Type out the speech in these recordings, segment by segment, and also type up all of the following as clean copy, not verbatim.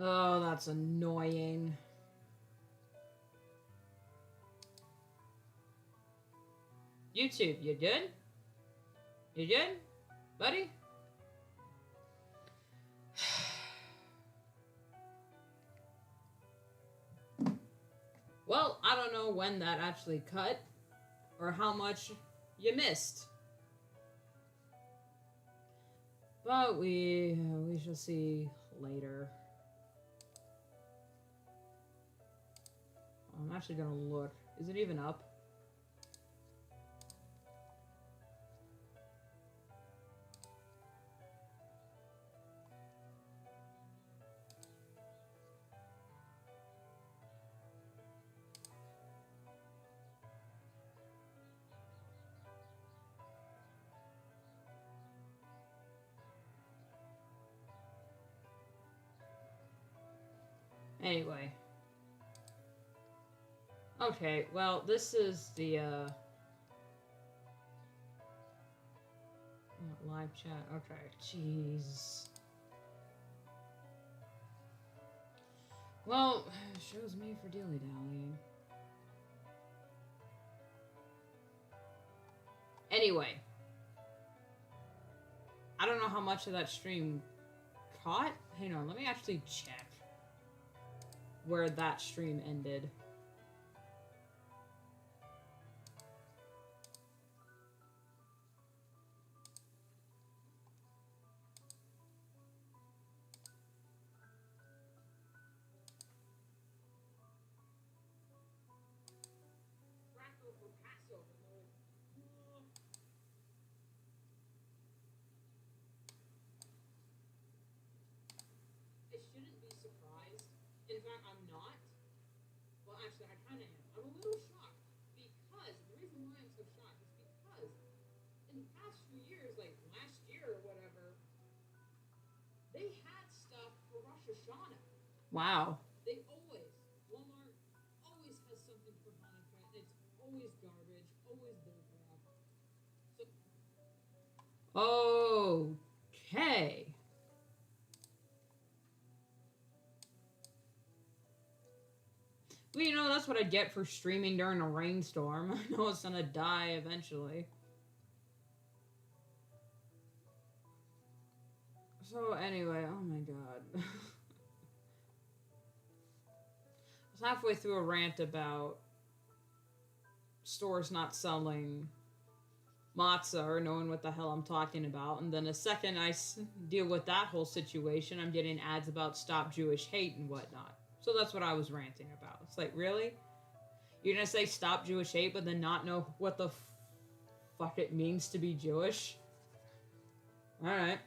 Oh, that's annoying. YouTube, you good? You good? Buddy? Well, I don't know when that actually cut or how much you missed. But we shall see later. I'm actually gonna look. Is it even up? Anyway. Okay, well, this is the, live chat. Okay, jeez. Well, it shows me for dilly-dallying. Anyway. I don't know how much of that stream caught. Hang on, let me actually check where that stream ended. In fact, I'm not. Well, actually, I kind of am. I'm a little shocked because the reason why I'm so shocked is because in the past few years, like last year or whatever, they had stuff for Rosh Hashanah. Wow. They always, Walmart always has something for Hanukkah, and it's always garbage, always bullcrap. So. Okay. Well, you know, that's what I get for streaming during a rainstorm. I know it's gonna die eventually. So, anyway, oh my god. I was halfway through a rant about stores not selling matzah or knowing what the hell I'm talking about, and then the second I deal with that whole situation, I'm getting ads about stop Jewish hate and whatnot. So that's what I was ranting about. It's like, really? You're gonna say stop Jewish hate, but then not know what the fuck it means to be Jewish? Alright.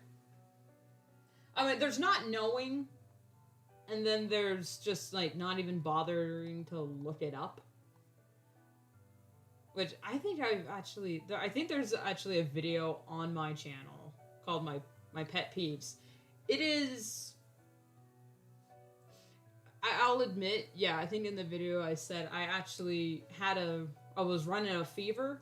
I mean, there's not knowing, and then there's just, like, not even bothering to look it up. Which, I think I think there's actually a video on my channel called My Pet Peeves. It is... I'll admit, yeah, I think in the video I said I actually I was running a fever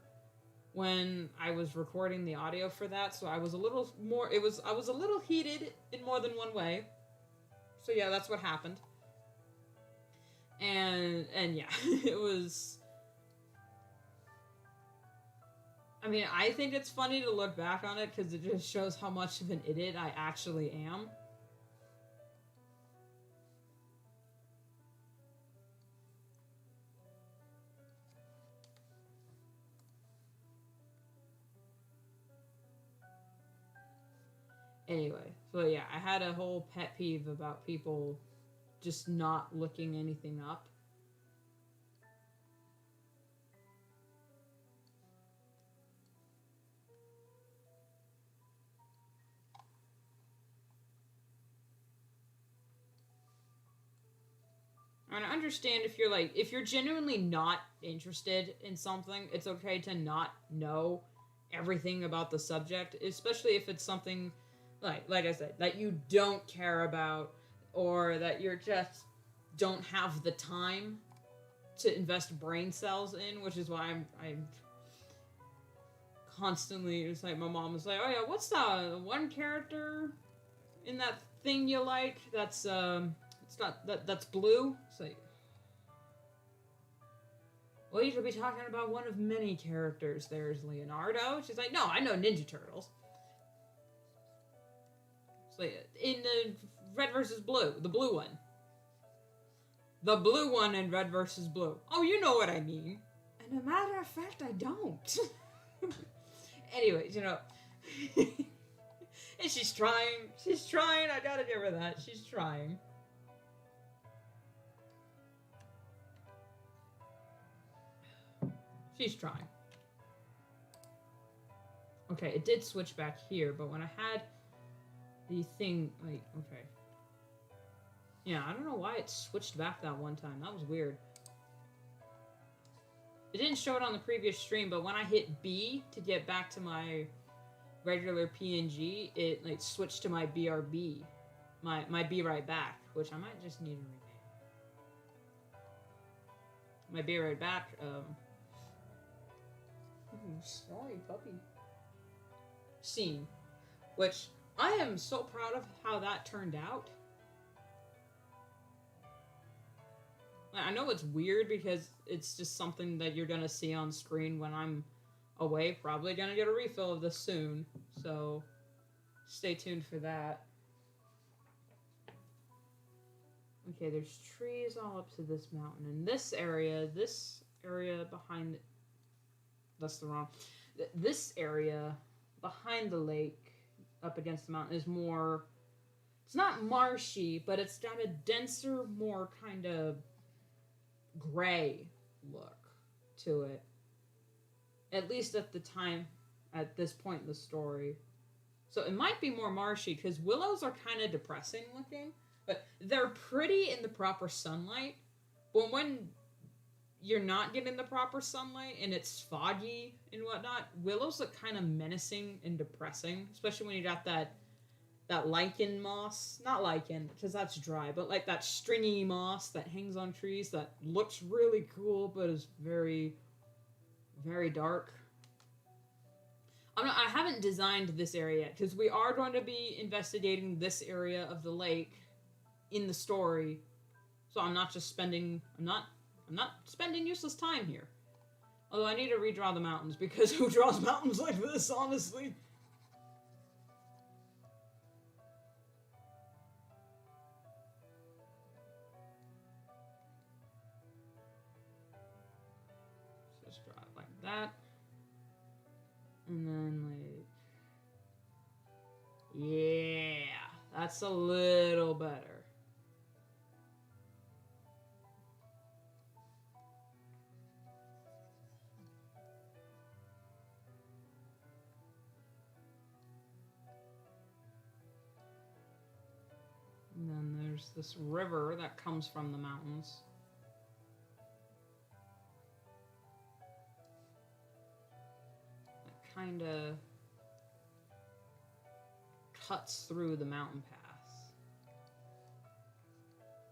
when I was recording the audio for that, so I was a little more, I was a little heated in more than one way. So yeah, that's what happened. And yeah, it was... I mean, I think it's funny to look back on it because it just shows how much of an idiot I actually am. Anyway, so yeah, I had a whole pet peeve about people just not looking anything up. And I understand if you're genuinely not interested in something, it's okay to not know everything about the subject, especially if it's something, like I said, that you don't care about, or that you're just don't have the time to invest brain cells in, which is why I'm constantly, it's like my mom was like, oh yeah, what's the one character in that thing you like? That's It's not that's blue. It's like, well, you could be talking about one of many characters. There's Leonardo. She's like, no, I know Ninja Turtles. It's like in the Red versus Blue, the blue one. The blue one in Red versus Blue. Oh, you know what I mean. And a matter of fact, I don't. Anyways, you know. And she's trying. She's trying. I gotta give her that. She's trying. She's trying. Okay, it did switch back here, but when I had the thing, like, okay. Yeah, I don't know why it switched back that one time. That was weird. It didn't show it on the previous stream, but when I hit B to get back to my regular PNG, it like switched to my BRB. My Be Right Back, which I might just need to rename. My Be Right Back, sorry, puppy. Scene. Which I am so proud of how that turned out. I know it's weird because it's just something that you're gonna see on screen when I'm away. Probably gonna get a refill of this soon, so stay tuned for that. Okay, there's trees all up to this mountain. And this area behind... That's the wrong... This area behind the lake, up against the mountain, is more... It's not marshy, but it's got a denser, more kind of gray look to it. At least at the time, at this point in the story. So it might be more marshy, because willows are kind of depressing looking, but they're pretty in the proper sunlight. But when you're not getting the proper sunlight and it's foggy and whatnot, willows look kind of menacing and depressing, especially when you got that lichen moss. Not lichen, because that's dry, but like that stringy moss that hangs on trees that looks really cool, but is very, very dark. I haven't designed this area yet, because we are going to be investigating this area of the lake in the story. So I'm not spending useless time here. Although I need to redraw the mountains, because who draws mountains like this, honestly? Just draw it like that. And then, like... Yeah, that's a little better. And then there's this river that comes from the mountains. That kind of cuts through the mountain pass.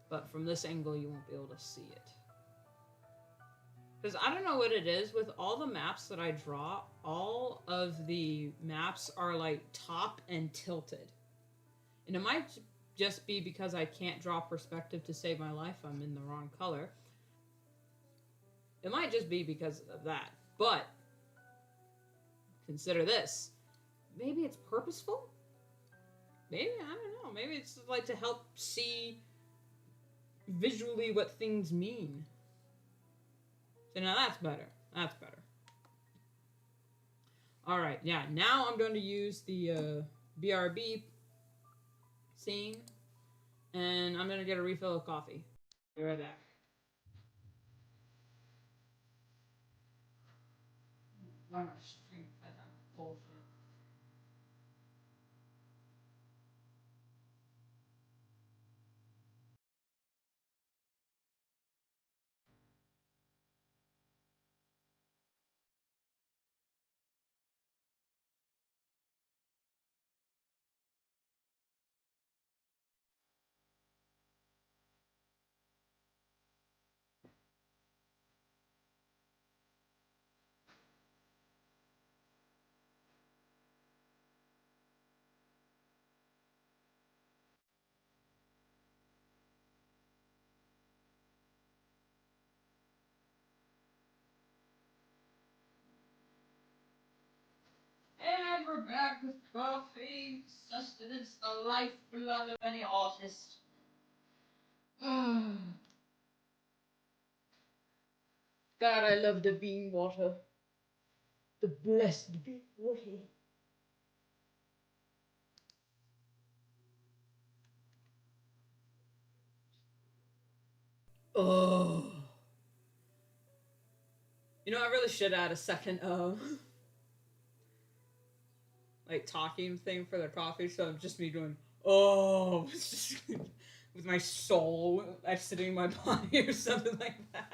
But from this angle, you won't be able to see it. Because I don't know what it is, with all the maps that I draw, all of the maps are like top and tilted. And it might just be because I can't draw perspective to save my life. I'm in the wrong color. It might just be because of that. But consider this. Maybe it's purposeful? Maybe, I don't know. Maybe it's like to help see visually what things mean. So now that's better. That's better. Alright, yeah. Now I'm going to use the BRB scene. And I'm going to get a refill of coffee. Be right back. Bullshit. we're back with coffee. Sustenance, the lifeblood of any artist. God, I love the bean water. The blessed bean water. Oh. You know, I really should add a second like talking thing for the coffee, so just me going, oh, with my soul exiting my body or something like that.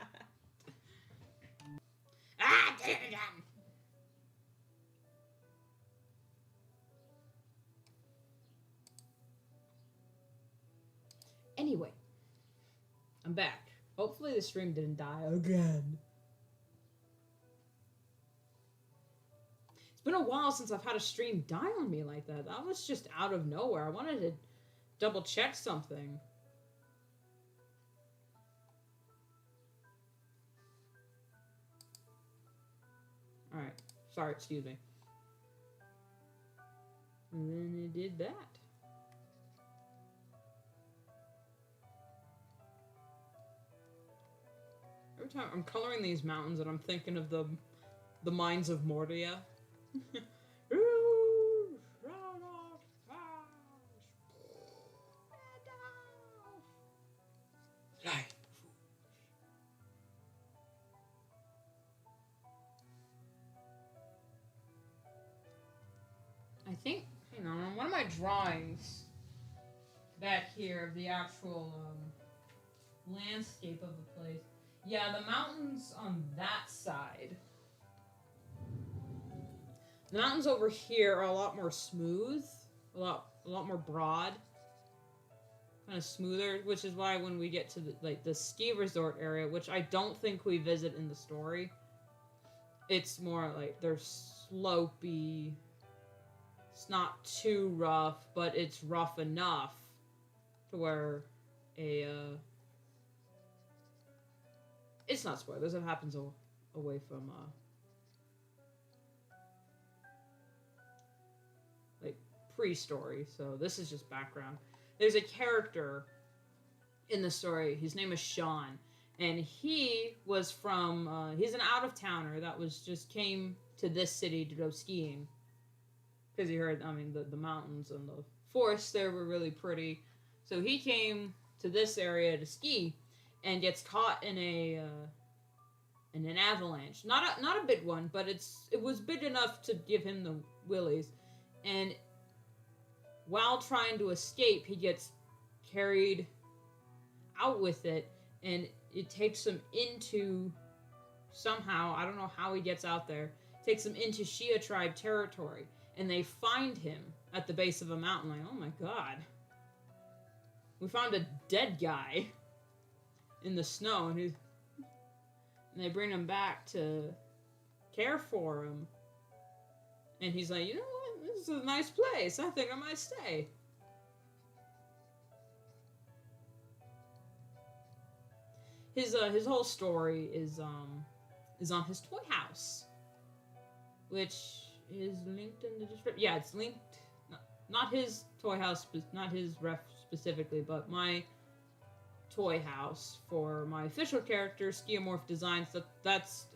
Ah, did it again! Anyway, I'm back. Hopefully the stream didn't die again. It's been a while since I've had a stream die on me like that. That was just out of nowhere. I wanted to double check something. Alright. Sorry, excuse me. And then it did that. Every time I'm coloring these mountains and I'm thinking of the mines of Moria. I think, you know, on one of my drawings back here of the actual landscape of the place. Yeah, the mountains on that side. The mountains over here are a lot more smooth, a lot more broad, kind of smoother, which is why when we get to the ski resort area, which I don't think we visit in the story, it's more like they're slopey. It's not too rough, but it's rough enough to where it's not spoilers. It happens away from like pre-story. So this is just background. There's a character in the story. His name is Sean, and he was from. He's an out-of-towner that came to this city to go skiing because he heard. I mean, the mountains and the forests there were really pretty. So he came to this area to ski, and gets caught in an avalanche. Not a big one, but it was big enough to give him the willies. And while trying to escape, he gets carried out with it, and it takes him into somehow. I don't know how he gets out there. Takes him into Shia tribe territory, and they find him at the base of a mountain. Like, oh my god, we found a dead guy in the snow, and they bring him back to care for him. And he's like, you know what? This is a nice place. I think I might stay. His whole story is on his toy house, which is linked in the description. Yeah, it's linked. Not his toy house, not his ref specifically, but my toy house for my official character, Skiomorph Designs. That's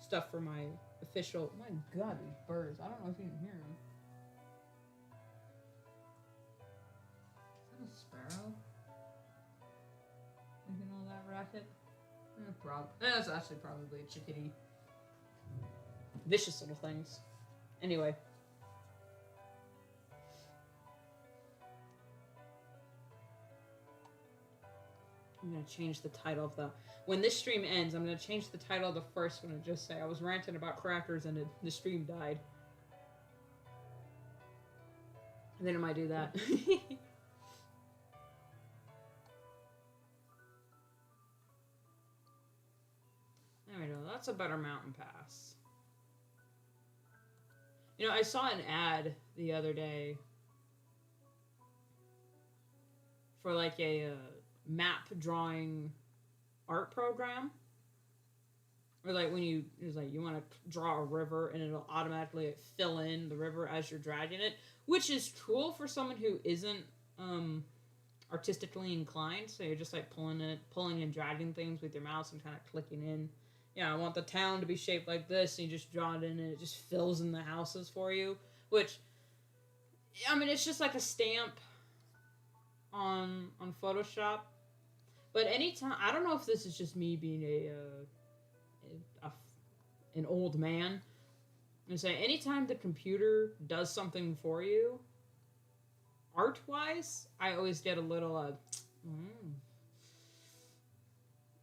stuff for my official. My god, these birds! I don't know if you can hear them. Is that a sparrow making all that racket? That's actually probably a chickadee. Vicious little things. Anyway. I'm going to change the title of when this stream ends, I'm going to change the title of the first one and just say I was ranting about crackers and the stream died. And then I might do that. There we go. That's a better mountain pass. You know, I saw an ad the other day for like a map drawing art program. Or like when it's like you want to draw a river and it'll automatically like, fill in the river as you're dragging it, which is cool for someone who isn't um, artistically inclined. So you're just like pulling and dragging things with your mouse and kind of clicking in. Yeah, I want the town to be shaped like this, and you just draw it in, and it just fills in the houses for you. Which, I mean, it's just like a stamp on Photoshop. But anytime, I don't know if this is just me being a an old man. And say anytime the computer does something for you, art wise, I always get a little I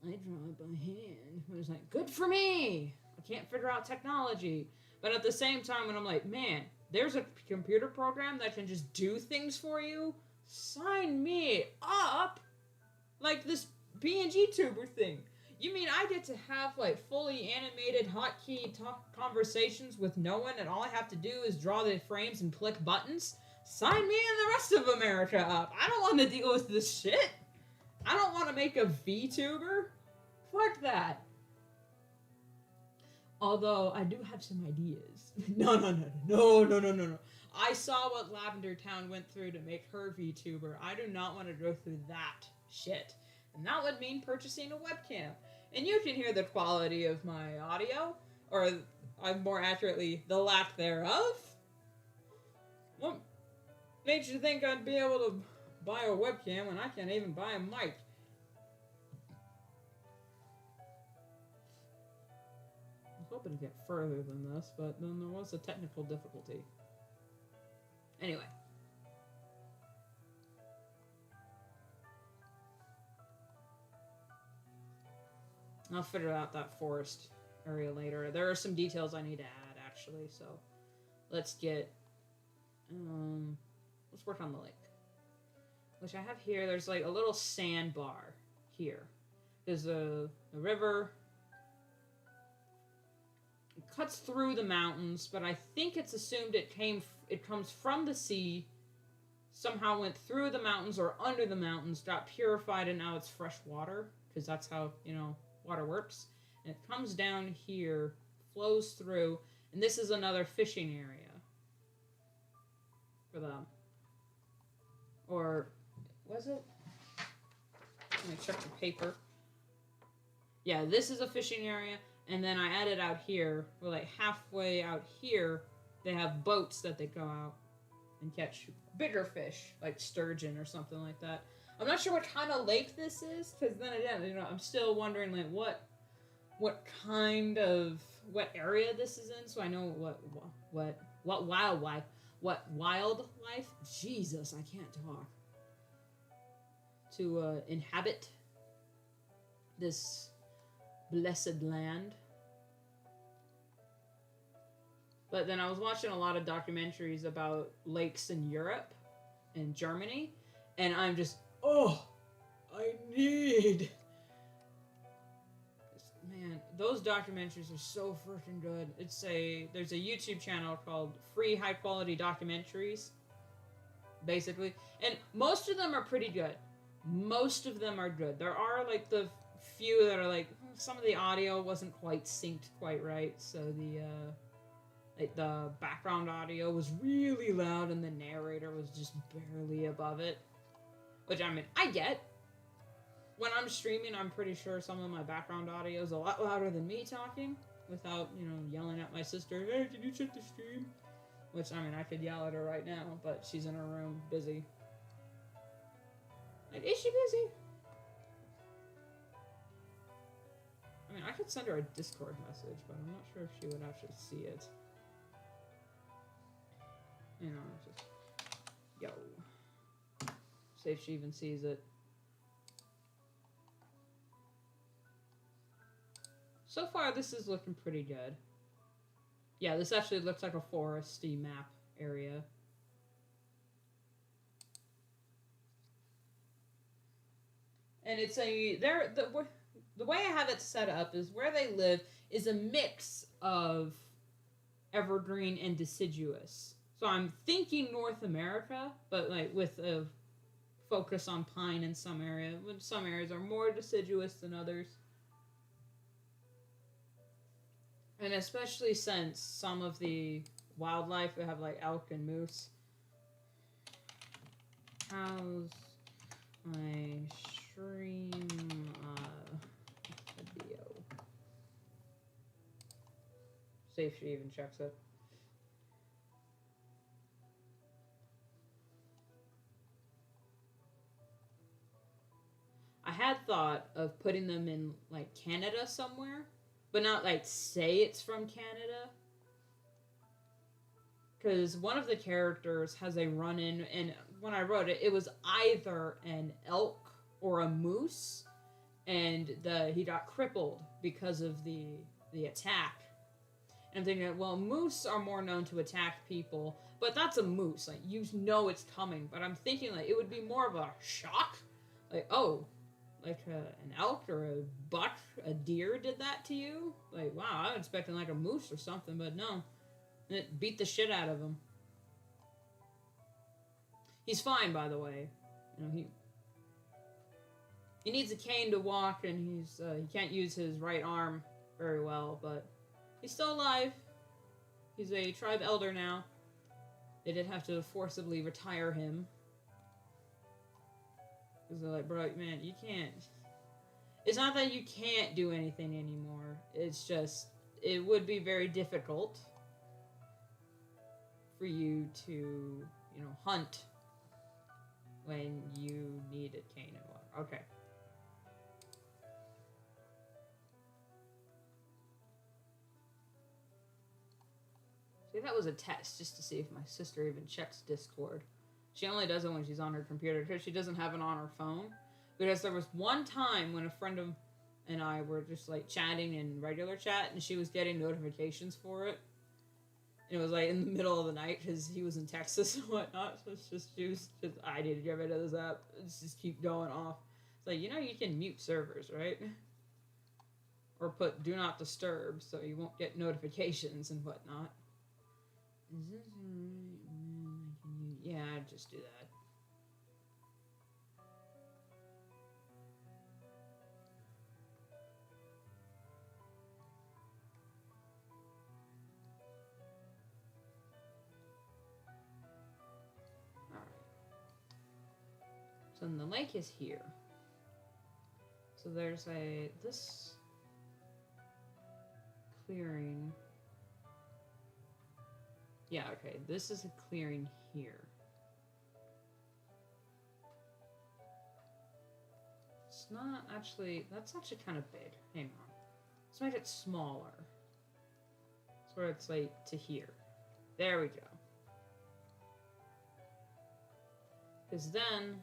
draw it by hand. It was like, good for me. I can't figure out technology. But at the same time, when I'm like, man, there's a computer program that can just do things for you, sign me up. Like this PNG tuber thing. You mean I get to have like fully animated hotkey conversations with no one, and all I have to do is draw the frames and click buttons? Sign me and the rest of America up. I don't want to deal with this shit. I don't want to make a VTuber. Fuck that. Although I do have some ideas. No. I saw what Lavender Town went through to make her VTuber. I do not want to go through that shit. And that would mean purchasing a webcam. And you can hear the quality of my audio, or more accurately, the lack thereof. What made you think I'd be able to buy a webcam when I can't even buy a mic? I was hoping to get further than this, but then there was a technical difficulty. Anyway. I'll figure out that forest area later. There are some details I need to add, actually, so let's get... let's work on the lake. Which I have here. There's like a little sandbar here. There's a river. It cuts through the mountains, but I think it's assumed it comes from the sea, somehow went through the mountains or under the mountains, got purified, and now it's fresh water, because that's how, water works. And it comes down here, flows through, and this is another fishing area for them. Or was it? Let me check the paper. Yeah, this is a fishing area, and then I added out here, we're like halfway out here, they have boats that they go out and catch bigger fish, like sturgeon or something like that. I'm not sure what kind of lake this is, because then again, I'm still wondering like what area this is in, so I know what wildlife, Jesus, I can't talk, to inhabit this blessed land. But then I was watching a lot of documentaries about lakes in Europe and Germany, and I'm just, I need... Man, those documentaries are so freaking good. There's a YouTube channel called Free High Quality Documentaries, basically. And most of them are pretty good. Most of them are good. There are, like, the few that are, like, some of the audio wasn't quite synced quite right, so the background audio was really loud and the narrator was just barely above it. Which, I mean, I get. When I'm streaming, I'm pretty sure some of my background audio is a lot louder than me talking without, yelling at my sister, hey, can you check the stream? Which, I mean, I could yell at her right now, but she's in her room, busy. Like, is she busy? I mean, I could send her a Discord message, but I'm not sure if she would actually see it. Just, yo. See if she even sees it. So far, this is looking pretty good. Yeah, this actually looks like a foresty map area. And it's the way I have it set up is where they live is a mix of evergreen and deciduous. So I'm thinking North America, but like with a focus on pine in some areas. Some areas are more deciduous than others. And especially since some of the wildlife we have like elk and moose. How's my stream video? See if she even checks it. I had thought of putting them in like Canada somewhere, but not like say it's from Canada. Because one of the characters has a run-in, and when I wrote it, it was either an elk or a moose, and he got crippled because of the attack. And I'm thinking, well, moose are more known to attack people, but that's a moose. Like, you know it's coming. But I'm thinking, like, it would be more of a shock. Like, oh, like an elk or a buck, a deer did that to you? Like, wow, I was expecting like a moose or something, but no. And it beat the shit out of him. He's fine, by the way. You know, he needs a cane to walk, and he can't use his right arm very well, but he's still alive. He's a tribe elder now. They did have to forcibly retire him. Because they're like, bro, man, you can't. It's not that you can't do anything anymore. It's just, it would be very difficult for you to, you know, hunt when you need a cane and water. Okay. See, that was a test, just to see if my sister even checks Discord. She only does it when she's on her computer, because she doesn't have it on her phone. Because there was one time when a friend of and I were just, like, chatting in regular chat, and she was getting notifications for it. And it was, like, in the middle of the night, because he was in Texas and whatnot. So it's just, she was just, I need to get rid of this app. It's just keep going off. It's like, you know, you can mute servers, right? Or put do not disturb, so you won't get notifications and whatnot. Is this right? Yeah, I'd just do that. Alright. So then the lake is here. So there's this clearing. Yeah, okay, this is a clearing here. It's not actually, that's actually kind of big. Hang on. Let's make it smaller. That's where it's like to here. There we go. Because then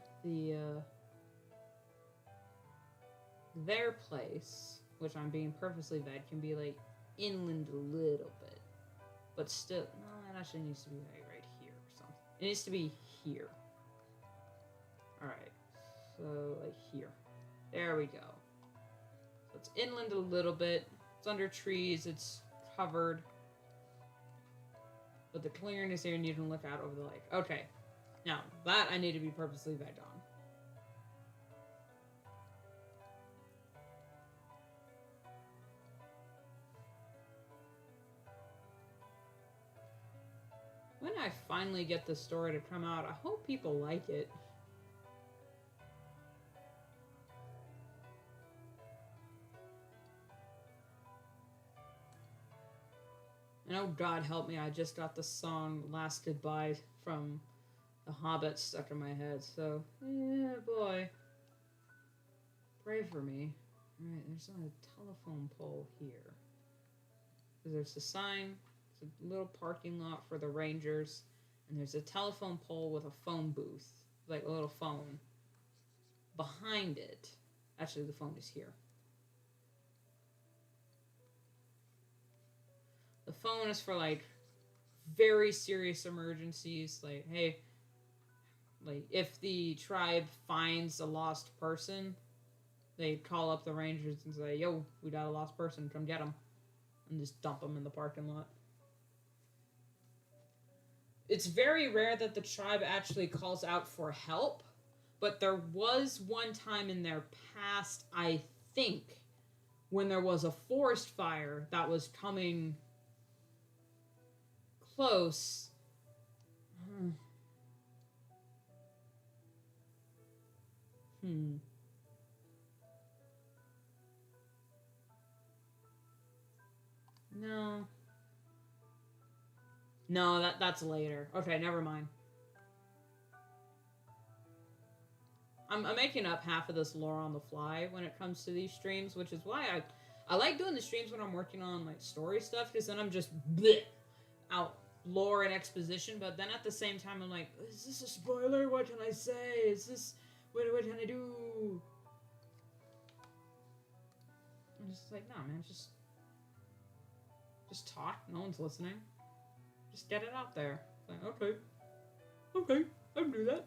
their place, which I'm being purposely vague, can be like inland a little bit. But still, no, it actually needs to be like right here or something. It needs to be here. Alright, so like here. There we go. So it's inland a little bit. It's under trees, it's covered. But the clearing is here and you can look out over the lake. Okay. Now, that I need to be purposely vague on. When I finally get this story to come out, I hope people like it. And oh God help me, I just got the song Last Goodbye from The Hobbit stuck in my head, so, yeah, boy. Pray for me. Alright, there's a telephone pole here. There's a sign. It's a little parking lot for the Rangers, and there's a telephone pole with a phone booth, like a little phone. Behind it, actually the phone is here. The phone is for like very serious emergencies, like, hey, like if the tribe finds a lost person, they call up the Rangers and say, yo, we got a lost person, come get them, and just dump them in the parking lot. It's very rare that the tribe actually calls out for help, but there was one time in their past, I think, when there was a forest fire that was coming close. No. No, that's later. Okay, never mind. I'm making up half of this lore on the fly when it comes to these streams, which is why I like doing the streams when I'm working on like story stuff, because then I'm just bleh, out lore and exposition. But then at the same time, I'm like, is this a spoiler? What can I say? Is this what can I do? I'm just like, no, man, just talk. No one's listening. Just get it out there. Like, okay, I can do that.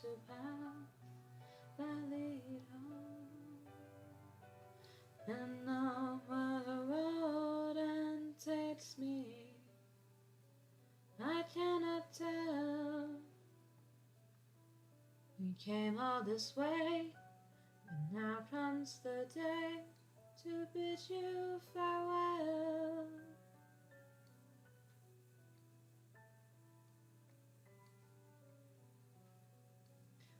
To path that lead home, and know where the road end takes me, I cannot tell. We came all this way, and now comes the day to bid you farewell.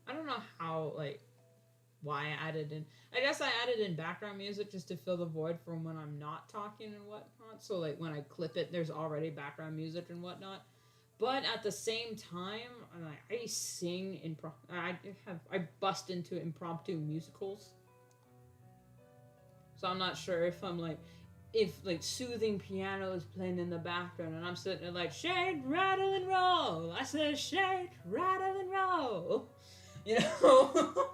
I don't know how, like, why I added in. I guess I added in background music just to fill the void from when I'm not talking and whatnot. So, like, when I clip it, there's already background music and whatnot. But at the same time, I sing I bust into impromptu musicals. So I'm not sure if I'm like, if like soothing piano is playing in the background and I'm sitting there like, shake, rattle, and roll. I said, shake, rattle, and roll. You know?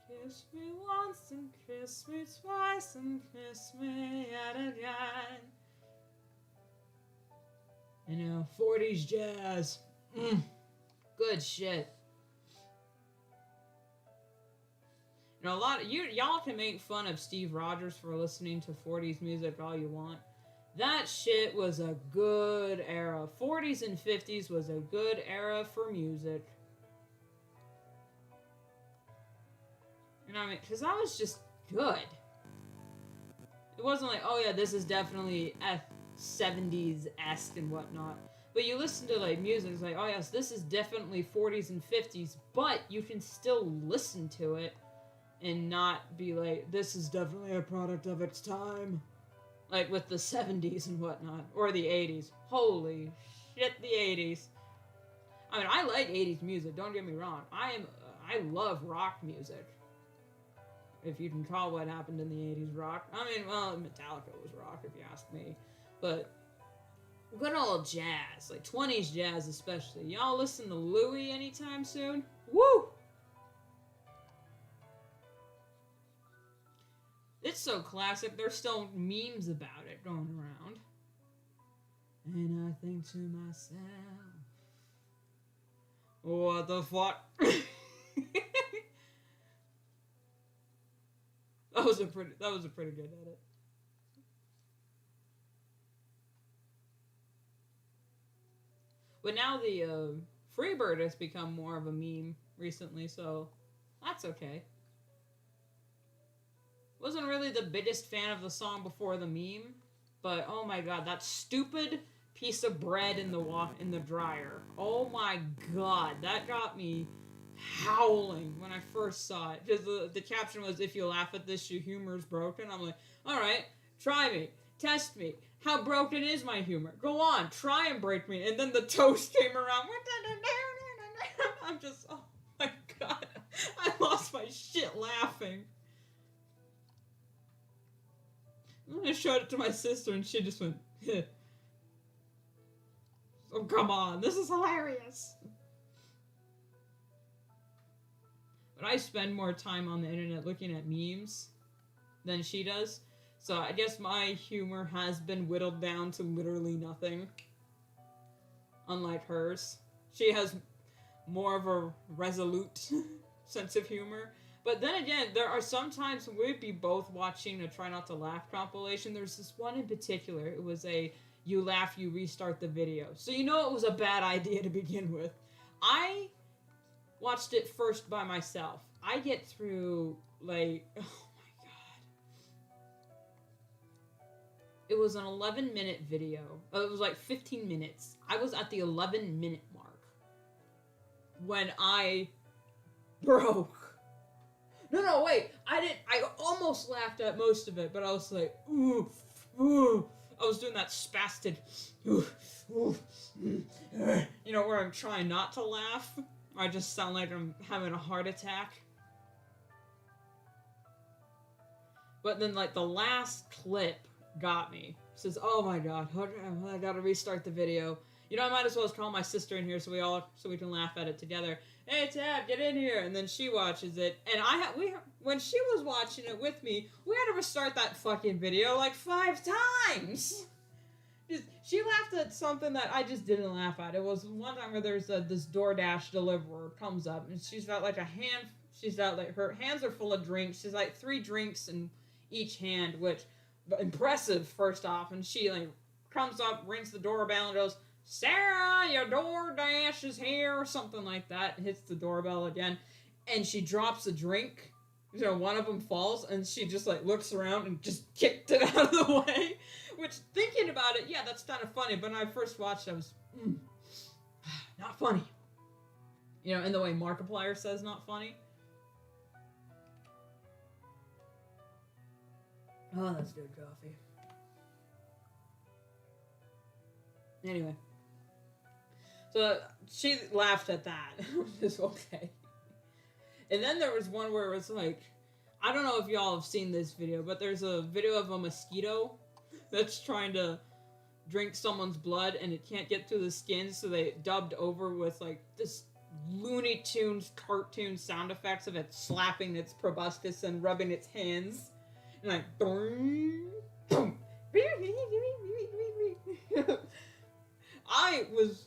Kiss me once and kiss me twice and kiss me yet again. You know, 40s jazz. Good shit. You know, a lot of y'all can make fun of Steve Rogers for listening to 40s music all you want. That shit was a good era. 40s and 50s was a good era for music. You know what I mean? Because that was just good. It wasn't like, oh yeah, this is definitely 70s-esque and whatnot. But you listen to like music, it's like, oh yes, this is definitely 40s and 50s, but you can still listen to it and not be like, this is definitely a product of its time. Like with the 70s and whatnot. Or the 80s. Holy shit, the 80s. I mean, I like 80s music, don't get me wrong. I love rock music. If you can call what happened in the 80s rock. I mean, well, Metallica was rock, if you ask me. But good old jazz. Like 20s jazz especially. Y'all listen to Louis anytime soon? Woo! It's so classic, there's still memes about it going around. And I think to myself, what the fuck? That was a pretty good edit. But now the Freebird has become more of a meme recently, so that's okay. Wasn't really the biggest fan of the song before the meme, but oh my god, that stupid piece of bread in the dryer. Oh my god, that got me howling when I first saw it. Because the caption was, if you laugh at this, your humor is broken. I'm like, alright, try me. Test me. How broken is my humor? Go on, try and break me. And then the toast came around. I'm just, oh my god. I lost my shit laughing. I showed it to my sister and she just went, oh, come on, this is hilarious. But I spend more time on the internet looking at memes than she does. So I guess my humor has been whittled down to literally nothing. Unlike hers. She has more of a resolute sense of humor. But then again, there are some times when we'd be both watching a Try Not to Laugh compilation. There's this one in particular. It was a you laugh, you restart the video. So you know it was a bad idea to begin with. I watched it first by myself. I get through, like, oh my god. It was an 11-minute video. It was like 15 minutes. I was at the 11-minute mark when I broke. No, wait. I almost laughed at most of it, but I was like, ooh, ooh. I was doing that spastic, ooh, ooh, you know, where I'm trying not to laugh. I just sound like I'm having a heart attack. But then, like, the last clip got me. It says, oh my god, I gotta restart the video. You know, I might as well just call my sister in here so we can laugh at it together. Hey, Tab, get in here. And then she watches it. And when she was watching it with me, we had to restart that fucking video like 5 times. She laughed at something that I just didn't laugh at. It was one time where there's this DoorDash deliverer comes up, and she's got like her hands are full of drinks. She's like 3 drinks in each hand, which, impressive, first off. And she like comes up, rings the doorbell, and goes, Sarah, your DoorDash is here, or something like that. Hits the doorbell again, and she drops a drink. You know, one of them falls, and she just like looks around and just kicked it out of the way. Which, thinking about it, yeah, that's kind of funny. But when I first watched it, I was, not funny. You know, in the way Markiplier says not funny. Oh, that's good coffee. Anyway. So, she laughed at that. Which is okay. And then there was one where it was like, I don't know if y'all have seen this video, but there's a video of a mosquito that's trying to drink someone's blood and it can't get through the skin, so they dubbed over with like this Looney Tunes cartoon sound effects of it slapping its proboscis and rubbing its hands. And like, I was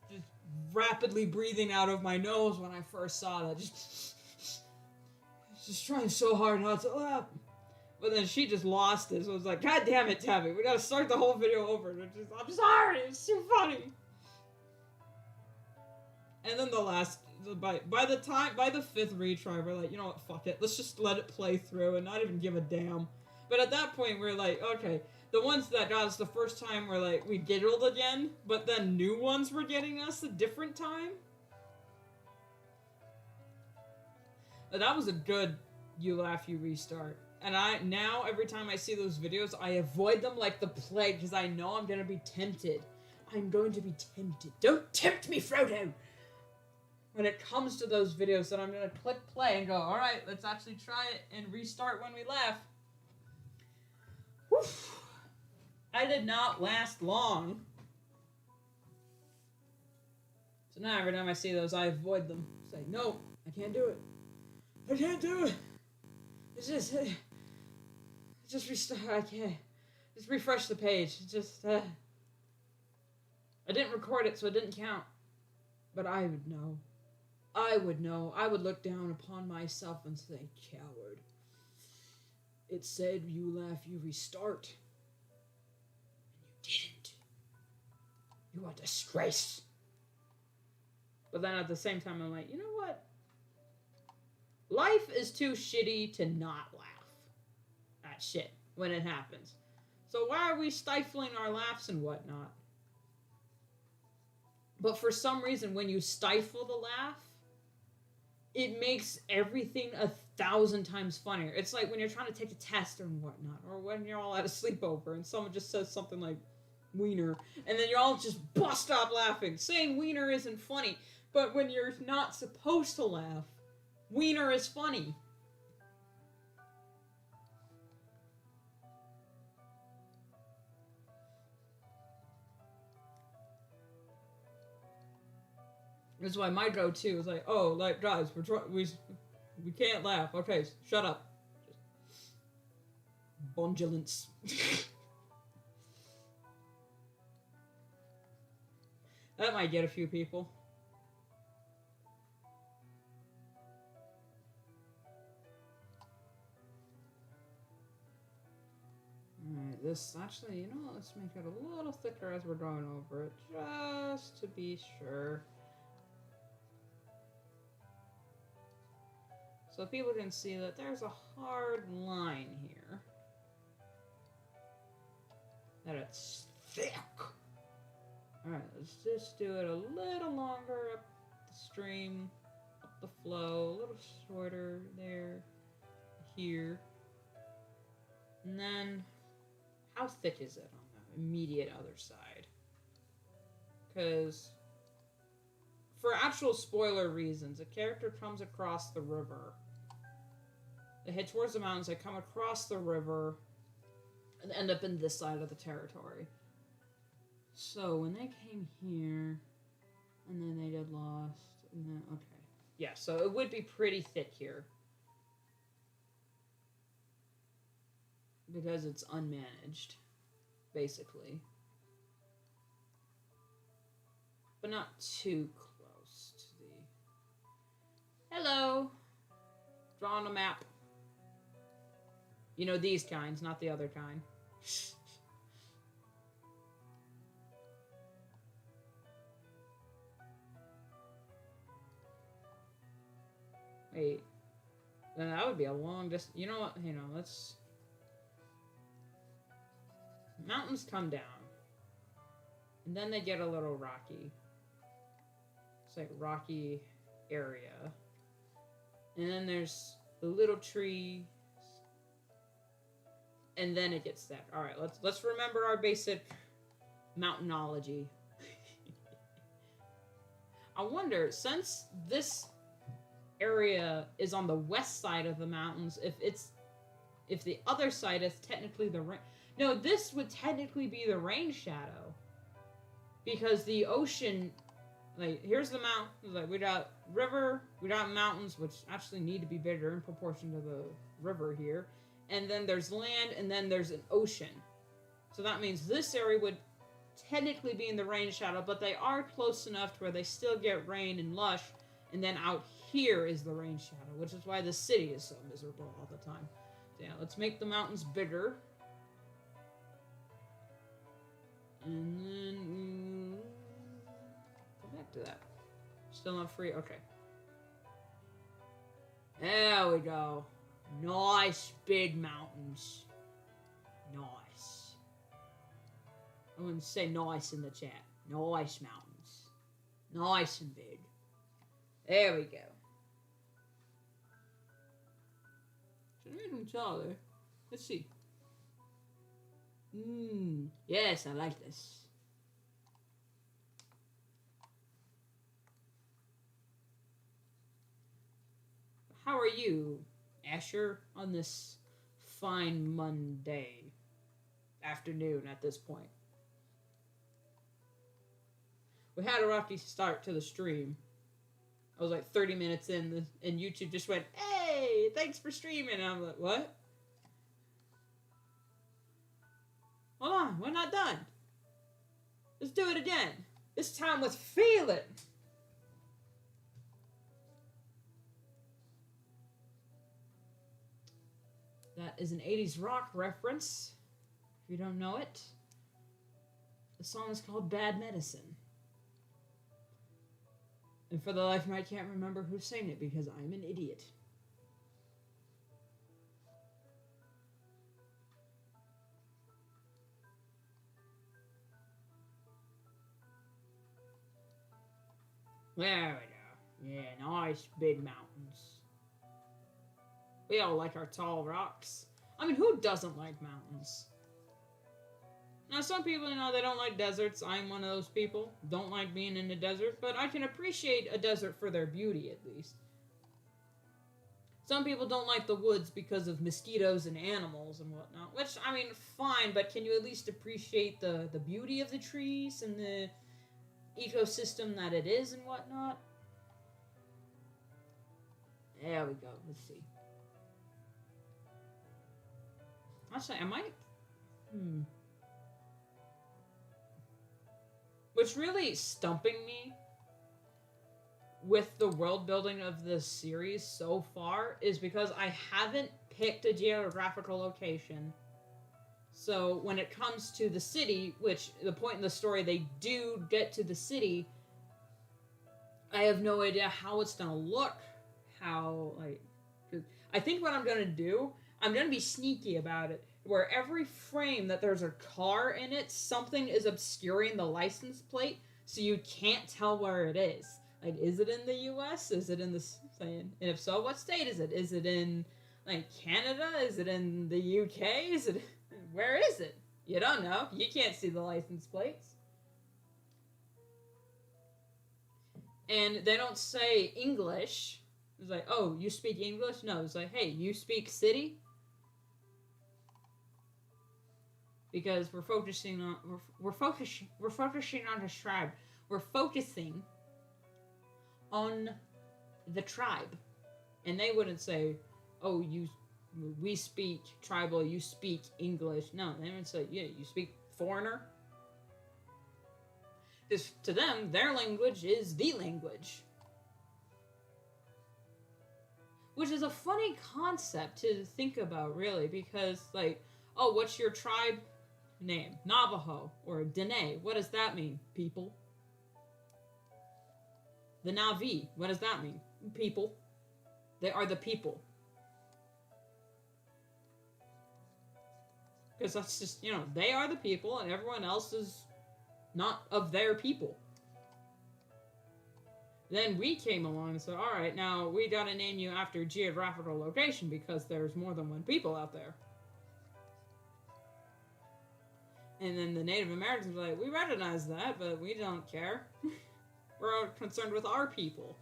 just rapidly breathing out of my nose when I first saw that. Just trying so hard not to laugh. But then she just lost it, so I was like, God damn it, Tabby, we gotta start the whole video over. I'm sorry, it's too funny. And then by the 5th retry, we're like, you know what, fuck it. Let's just let it play through and not even give a damn. But at that point, we're like, okay, the ones that got us the first time were like, we giggled again, but then new ones were getting us a different time. But that was a good you laugh, you restart. And now, every time I see those videos, I avoid them like the plague, because I know I'm going to be tempted. I'm going to be tempted. Don't tempt me, Frodo! When it comes to those videos, then I'm going to click play and go, alright, let's actually try it and restart when we laugh. Whew. I did not last long. So now every time I see those, I avoid them. Say, no, I can't do it. I can't do it. It's just restart. I can't. Just refresh the page. I didn't record it, so it didn't count. But I would know. I would know. I would look down upon myself and say, coward. It said you laugh, you restart. And you didn't. You are a disgrace. But then at the same time, I'm like, you know what? Life is too shitty to not laugh at shit when it happens. So why are we stifling our laughs and whatnot? But for some reason, when you stifle the laugh, it makes everything 1,000 times funnier. It's like when you're trying to take a test or whatnot, or when you're all at a sleepover and someone just says something like wiener, and then you all just bust out laughing. Saying wiener isn't funny, but when you're not supposed to laugh, wiener is funny. That's why my go-to is like, oh, like guys, we can't laugh. Okay, shut up. Bondulance. That might get a few people. Alright, this actually, you know, let's make it a little thicker as we're going over it, just to be sure. So people can see that there's a hard line here. That it's thick. Alright, let's just do it a little longer up the stream, up the flow, a little shorter there, here. And then, how thick is it on the immediate other side? Because, for actual spoiler reasons, a character comes across the river. They head towards the mountains, they come across the river, and end up in this side of the territory. So, when they came here, and then they get lost, and then, okay. Yeah, so it would be pretty thick here. Because it's unmanaged, basically. But not too close to the... Hello! Draw on a map. You know, these kinds, not the other kind. Wait. Then that would be a long distance. You know what? You know, let's... Mountains come down. And then they get a little rocky. It's like rocky area. And then there's the little tree. And then it gets that. Alright, let's remember our basic mountainology. I wonder, since this area is on the west side of the mountains, if the other side is technically the rain. No, this would technically be the rain shadow. Because the ocean, like, here's the mountain, like, we got river, we got mountains, which actually need to be bigger in proportion to the river here. And then there's land, and then there's an ocean. So that means this area would technically be in the rain shadow, but they are close enough to where they still get rain and lush, and then out here is the rain shadow, which is why the city is so miserable all the time. So yeah, let's make the mountains bigger. And then go back to that. Still not free? Okay. There we go. Nice big mountains. Nice. I wouldn't say nice in the chat. Nice mountains. Nice and big. There we go. Should I make them taller? Let's see. Yes, I like this. How are you, Asher, on this fine Monday afternoon at this point? We had a rocky start to the stream. I was like 30 minutes in, and YouTube just went, "Hey, thanks for streaming." And I'm like, what? Hold on, we're not done. Let's do it again. This time with feeling. That is an 80s rock reference. If you don't know it, the song is called Bad Medicine. And for the life of me, I can't remember who sang it because I'm an idiot. There we go. Yeah, nice big mountains. We all like our tall rocks. I mean, who doesn't like mountains? Now, some people, you know, they don't like deserts. I'm one of those people. Don't like being in the desert, but I can appreciate a desert for their beauty, at least. Some people don't like the woods because of mosquitoes and animals and whatnot, which, I mean, fine, but can you at least appreciate the beauty of the trees and the ecosystem that it is and whatnot? There we go. Let's see. Actually, I might. What's really stumping me with the world building of this series so far is because I haven't picked a geographical location. So when it comes to the city, which the point in the story they do get to the city, I have no idea how it's gonna look. How, like, I think what I'm gonna do, I'm gonna be sneaky about it. Where every frame that there's a car in it, something is obscuring the license plate, so you can't tell where it is. Like, is it in the U.S.? Is it in the, and if so, what state is it? Is it in, like, Canada? Is it in the U.K.? Is it, where is it? You don't know. You can't see the license plates. And they don't say English. It's like, oh, you speak English? No, it's like, hey, you speak city? Because we're focusing on we're focusing on the tribe. We're focusing on the tribe, and they wouldn't say, "Oh, we speak tribal. You speak English." No, they would say, "Yeah, you speak foreigner." Because to them, their language is the language, which is a funny concept to think about, really. Because, like, oh, what's your tribe name? Navajo or Dene. What does that mean? People. The Navi. What does that mean? People. They are the people. Because that's just, they are the people and everyone else is not of their people. Then we came along and said, alright, now we gotta name you after geographical location because there's more than one people out there. And then the Native Americans were like, we recognize that, but we don't care. We're concerned with our people.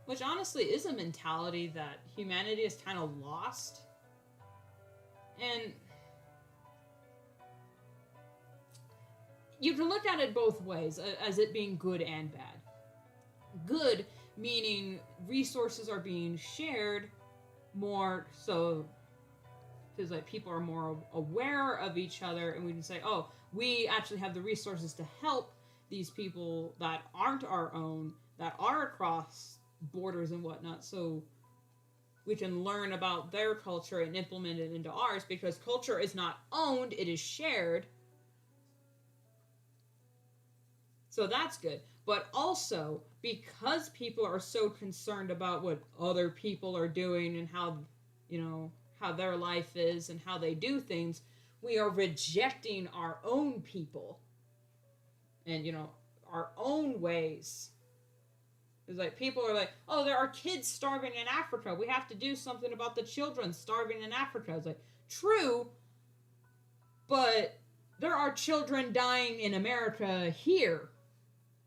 Which honestly is a mentality that humanity has kind of lost. And you can look at it both ways, as it being good and bad. Good, meaning resources are being shared more so because, like, people are more aware of each other, and we can say, oh, we actually have the resources to help these people that aren't our own, that are across borders and whatnot, so we can learn about their culture and implement it into ours, because culture is not owned, it is shared. So that's good. But also, because people are so concerned about what other people are doing and how, how their life is and how they do things, we are rejecting our own people and, our own ways. It's like, people are like, oh, there are kids starving in Africa. We have to do something about the children starving in Africa. It's like, true, but there are children dying in America here.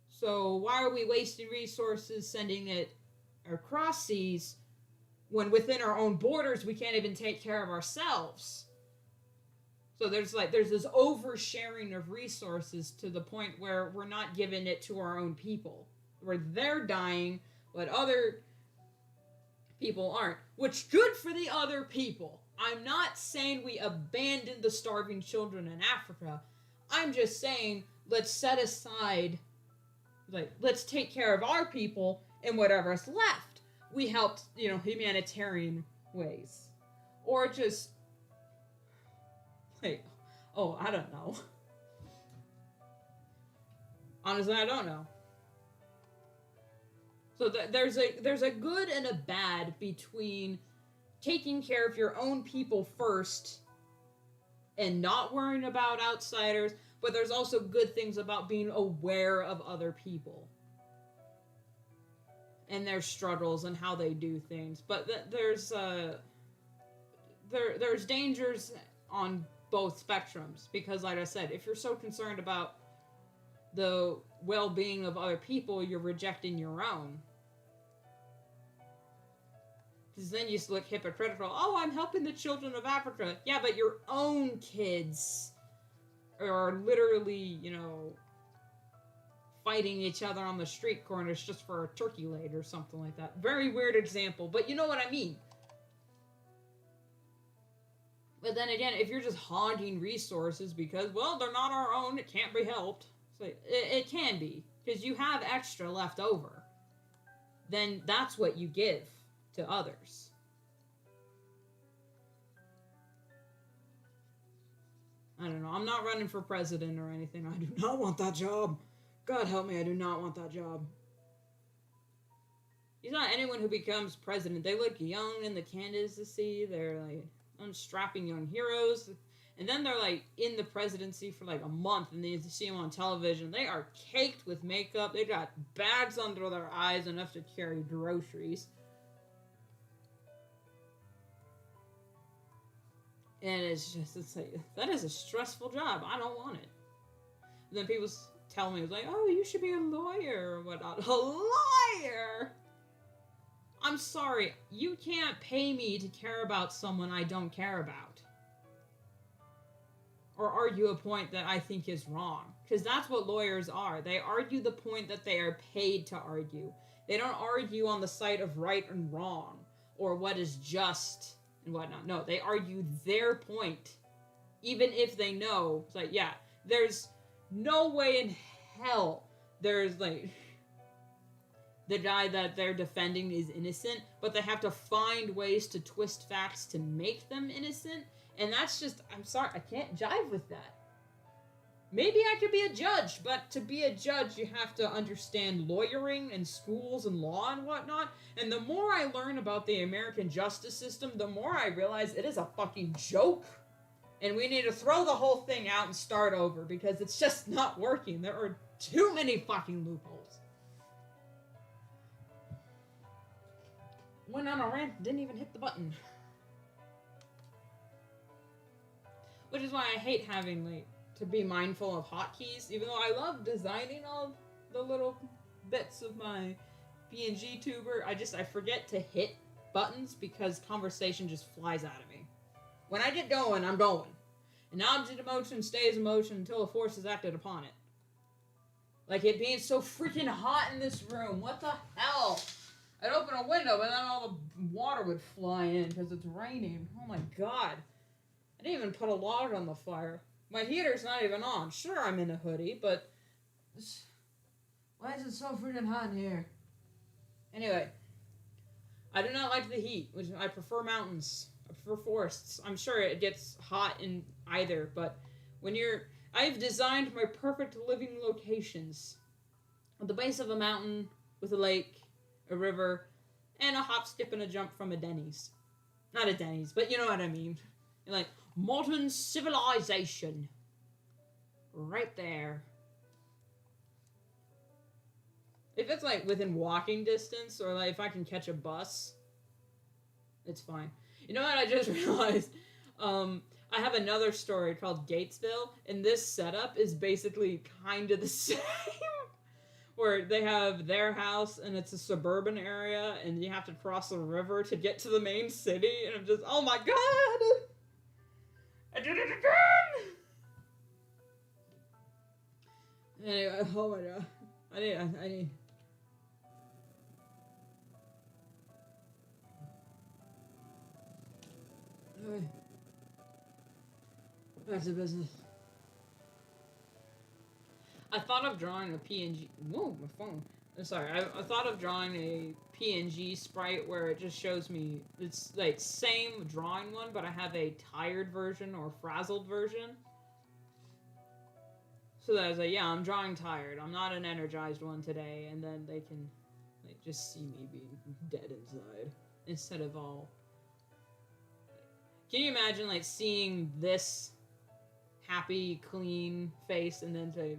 So why are we wasting resources sending it across seas when within our own borders we can't even take care of ourselves? So there's this oversharing of resources to the point where we're not giving it to our own people. Where they're dying, but other people aren't. Which, good for the other people. I'm not saying we abandon the starving children in Africa. I'm just saying, let's set aside, let's take care of our people, and whatever's left, we helped, humanitarian ways. Or just, I don't know. Honestly, I don't know. So there's a good and a bad between taking care of your own people first and not worrying about outsiders, but there's also good things about being aware of other people and their struggles and how they do things. But there's dangers on both spectrums, because, like I said, if you're so concerned about the well-being of other people, you're rejecting your own. Because then you look hypocritical. Oh, I'm helping the children of Africa. Yeah, but your own kids are literally, fighting each other on the street corners just for a turkey leg or something like that. Very weird example, but you know what I mean. But then again, if you're just hogging resources because, well, they're not our own, it can't be helped. It's like, it can be, because you have extra left over. Then that's what you give to others. I don't know. I'm not running for president or anything. I do not want that job. God help me, I do not want that job. He's not anyone who becomes president. They look young in the candidacy. They're like unstrapping young heroes. And then they're like in the presidency for like a month, and then you see them on television. They are caked with makeup. They got bags under their eyes enough to carry groceries. And it's like, that is a stressful job. I don't want it. And then people tell me, it's like, oh, you should be a lawyer or whatnot. A lawyer? I'm sorry. You can't pay me to care about someone I don't care about. Or argue a point that I think is wrong. Because that's what lawyers are. They argue the point that they are paid to argue. They don't argue on the side of right and wrong, or what is just and whatnot. No, they argue their point. Even if they know, it's like, yeah, there's no way in hell there's like the guy that they're defending is innocent, but they have to find ways to twist facts to make them innocent. And that's just, I'm sorry, I can't jive with that. Maybe I could be a judge, but to be a judge, you have to understand lawyering and schools and law and whatnot. And the more I learn about the American justice system, the more I realize it is a fucking joke. And we need to throw the whole thing out and start over, because it's just not working. There are too many fucking loopholes. Went on a rant, didn't even hit the button. Which is why I hate having, like, to be mindful of hotkeys, even though I love designing all the little bits of my PNG tuber. I forget to hit buttons because conversation just flies out of me. When I get going, I'm going. An object of motion stays in motion until a force is acted upon it. Like it being so freaking hot in this room. What the hell? I'd open a window, but then all the water would fly in because it's raining. Oh my god. I didn't even put a log on the fire. My heater's not even on. Sure, I'm in a hoodie, but why is it so freaking hot in here? Anyway, I do not like the heat, which I prefer mountains. I prefer forests. I'm sure it gets hot in either, but when I've designed my perfect living locations at the base of a mountain with a lake, a river, and a hop, skip, and a jump from a Denny's. Not a Denny's, but you know what I mean. And like, modern civilization. Right there. If it's like within walking distance, or like if I can catch a bus, it's fine. You know what I just realized? I have another story called Gatesville, and this setup is basically kind of the same. Where they have their house, and it's a suburban area, and you have to cross a river to get to the main city, and I'm just, oh my god! I did it again! Anyway, oh my god. I need... Alright. Back to business. I thought of drawing a PNG... Whoa, my phone. I'm sorry. I thought of drawing a PNG sprite where it just shows me... It's like same drawing one, but I have a tired version or frazzled version. So that I was like, yeah, I'm drawing tired. I'm not an energized one today. And then they can like just see me being dead inside. Instead of all... Can you imagine like seeing this happy, clean face and then say...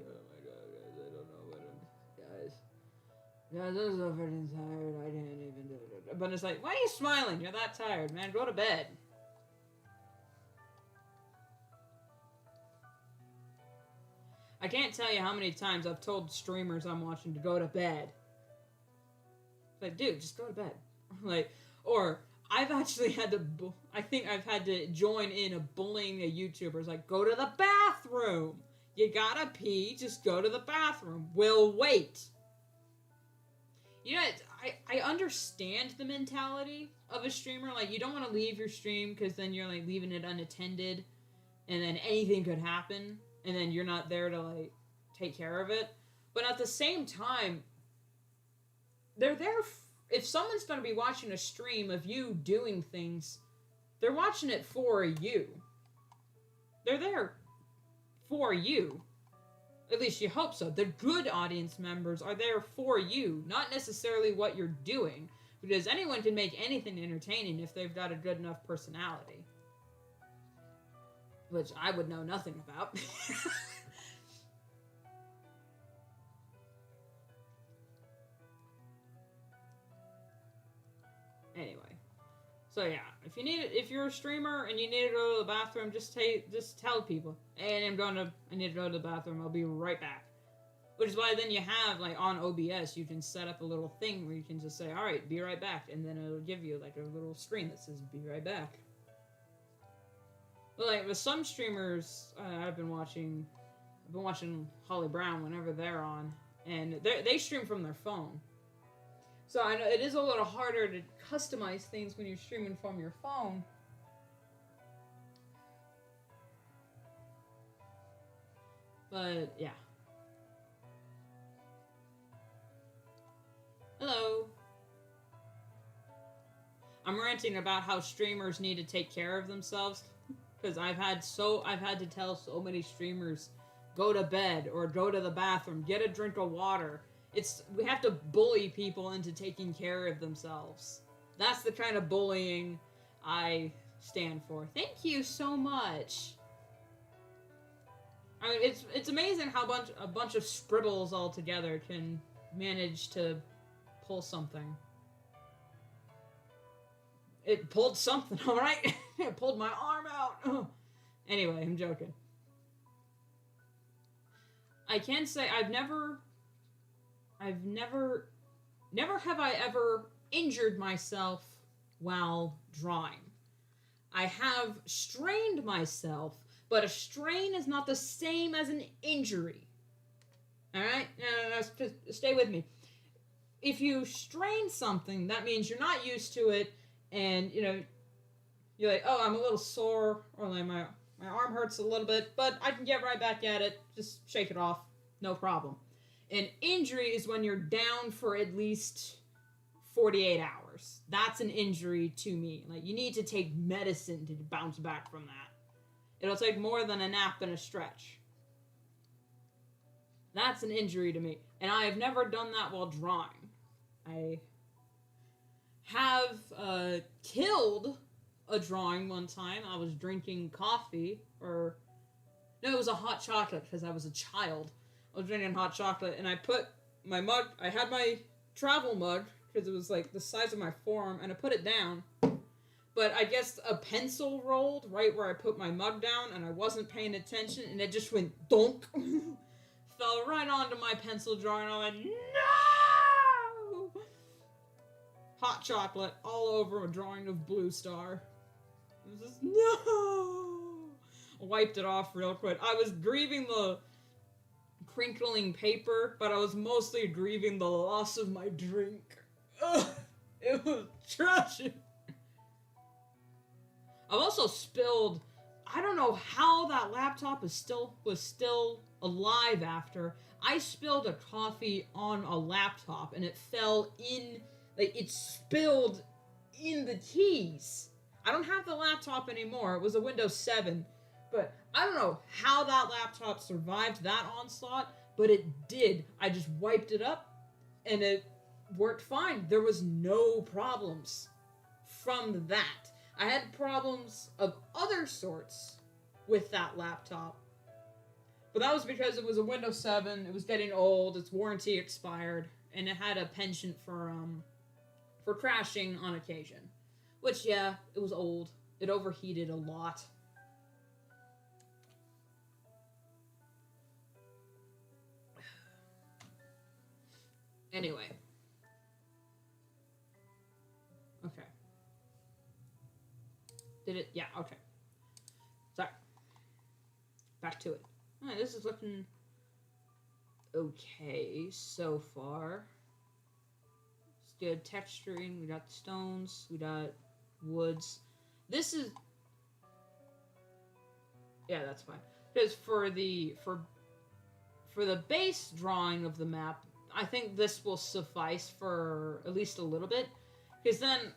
Guys, I'm so freaking tired. I can't even do it. But it's like, why are you smiling? You're that tired, man. Go to bed. I can't tell you how many times I've told streamers I'm watching to go to bed. It's like, dude, just go to bed. Like, or I've actually had to, I think I've had to join in a bullying a YouTuber. It's like, go to the bathroom. You gotta pee, just go to the bathroom. We'll wait. You know, I understand the mentality of a streamer. Like, you don't want to leave your stream because then you're, like, leaving it unattended. And then anything could happen. And then you're not there to, like, take care of it. But at the same time, they're there. If someone's going to be watching a stream of you doing things, they're watching it for you. They're there for you. At least you hope so. The good audience members are there for you, not necessarily what you're doing. Because anyone can make anything entertaining if they've got a good enough personality. Which I would know nothing about. Anyway. So yeah, if you're a streamer and you need to go to the bathroom, just tell people, hey, I need to go to the bathroom. I'll be right back. Which is why then you have, like, on OBS, you can set up a little thing where you can just say, all right, be right back, and then it'll give you, like, a little screen that says, be right back. But, like, with some streamers I've been watching Holly Brown whenever they're on, and they stream from their phone. So I know it is a little harder to customize things when you're streaming from your phone. But, yeah. Hello. I'm ranting about how streamers need to take care of themselves. Because I've had to tell so many streamers, go to bed or go to the bathroom, get a drink of water. We have to bully people into taking care of themselves. That's the kind of bullying I stand for. Thank you so much. I mean, it's amazing how a bunch of scribbles all together can manage to pull something. It pulled something, alright? It pulled my arm out. Anyway, I'm joking. I can say never have I ever injured myself while drawing. I have strained myself, but a strain is not the same as an injury. Alright? No, just stay with me. If you strain something, that means you're not used to it, and, you know, you're like, oh, I'm a little sore, or like my arm hurts a little bit, but I can get right back at it. Just shake it off. No problem. An injury is when you're down for at least 48 hours. That's an injury to me. Like, you need to take medicine to bounce back from that. It'll take more than a nap and a stretch. That's an injury to me. And I have never done that while drawing. I have killed a drawing one time. I was drinking coffee, no, it was a hot chocolate because I was a child. I was drinking hot chocolate, and I put my mug, I had my travel mug, because it was like the size of my forearm, and I put it down. But I guess a pencil rolled right where I put my mug down, and I wasn't paying attention, and it just went donk. Fell right onto my pencil drawing, and I went, no! Hot chocolate all over a drawing of Blue Star. It was just, no! I wiped it off real quick. I was grieving the crinkling paper, but I was mostly grieving the loss of my drink. Ugh, it was tragic. I've also spilled, I don't know how that laptop was still alive after. I spilled a coffee on a laptop and it fell in, like, it spilled in the keys. I don't have the laptop anymore. It was a Windows 7. But I don't know how that laptop survived that onslaught, but it did. I just wiped it up, and it worked fine. There was no problems from that. I had problems of other sorts with that laptop. But that was because it was a Windows 7, it was getting old, its warranty expired, and it had a penchant for crashing on occasion. Which, yeah, it was old. It overheated a lot. Anyway. Okay. Did it? Yeah, okay. Sorry. Back to it. Alright, this is looking okay so far. It's good texturing. We got stones. We got woods. This is... Yeah, that's fine. Because for the base drawing of the map, I think this will suffice for at least a little bit. Because then,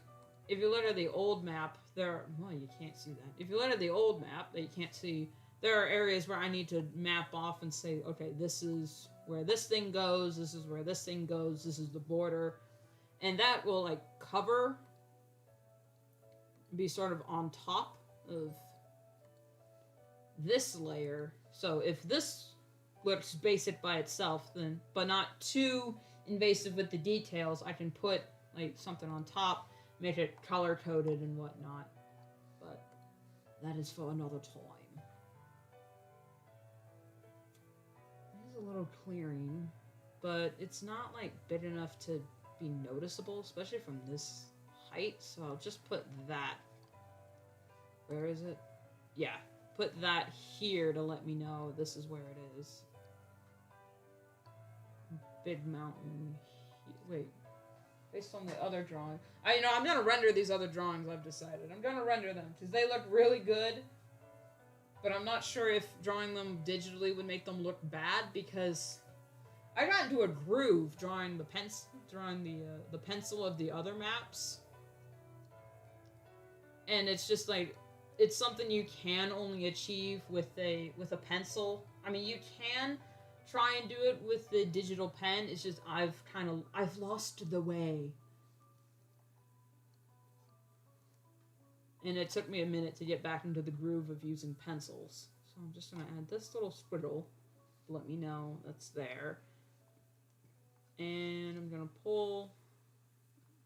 if you look at the old map, well, you can't see that. If you look at the old map that you can't see, there are areas where I need to map off and say, okay, this is where this thing goes, this is where this thing goes, this is the border. And that will, like, cover, be sort of on top of this layer. So if this looks basic by itself, then, but not too invasive with the details, I can put, like, something on top, make it color-coded and whatnot. But that is for another time. There's a little clearing, but it's not, like, big enough to be noticeable, especially from this height, so I'll just put that. Where is it? Yeah, put that here to let me know this is where it is. Big mountain. Wait. Based on the other drawing. I'm gonna render these other drawings, I've decided. I'm gonna render them, because they look really good. But I'm not sure if drawing them digitally would make them look bad, because I got into a groove drawing the pencil of the other maps. And it's just like, it's something you can only achieve with a pencil. I mean, you can try and do it with the digital pen. It's just I've lost the way. And it took me a minute to get back into the groove of using pencils. So I'm just gonna add this little squiggle to let me know that's there. And I'm gonna pull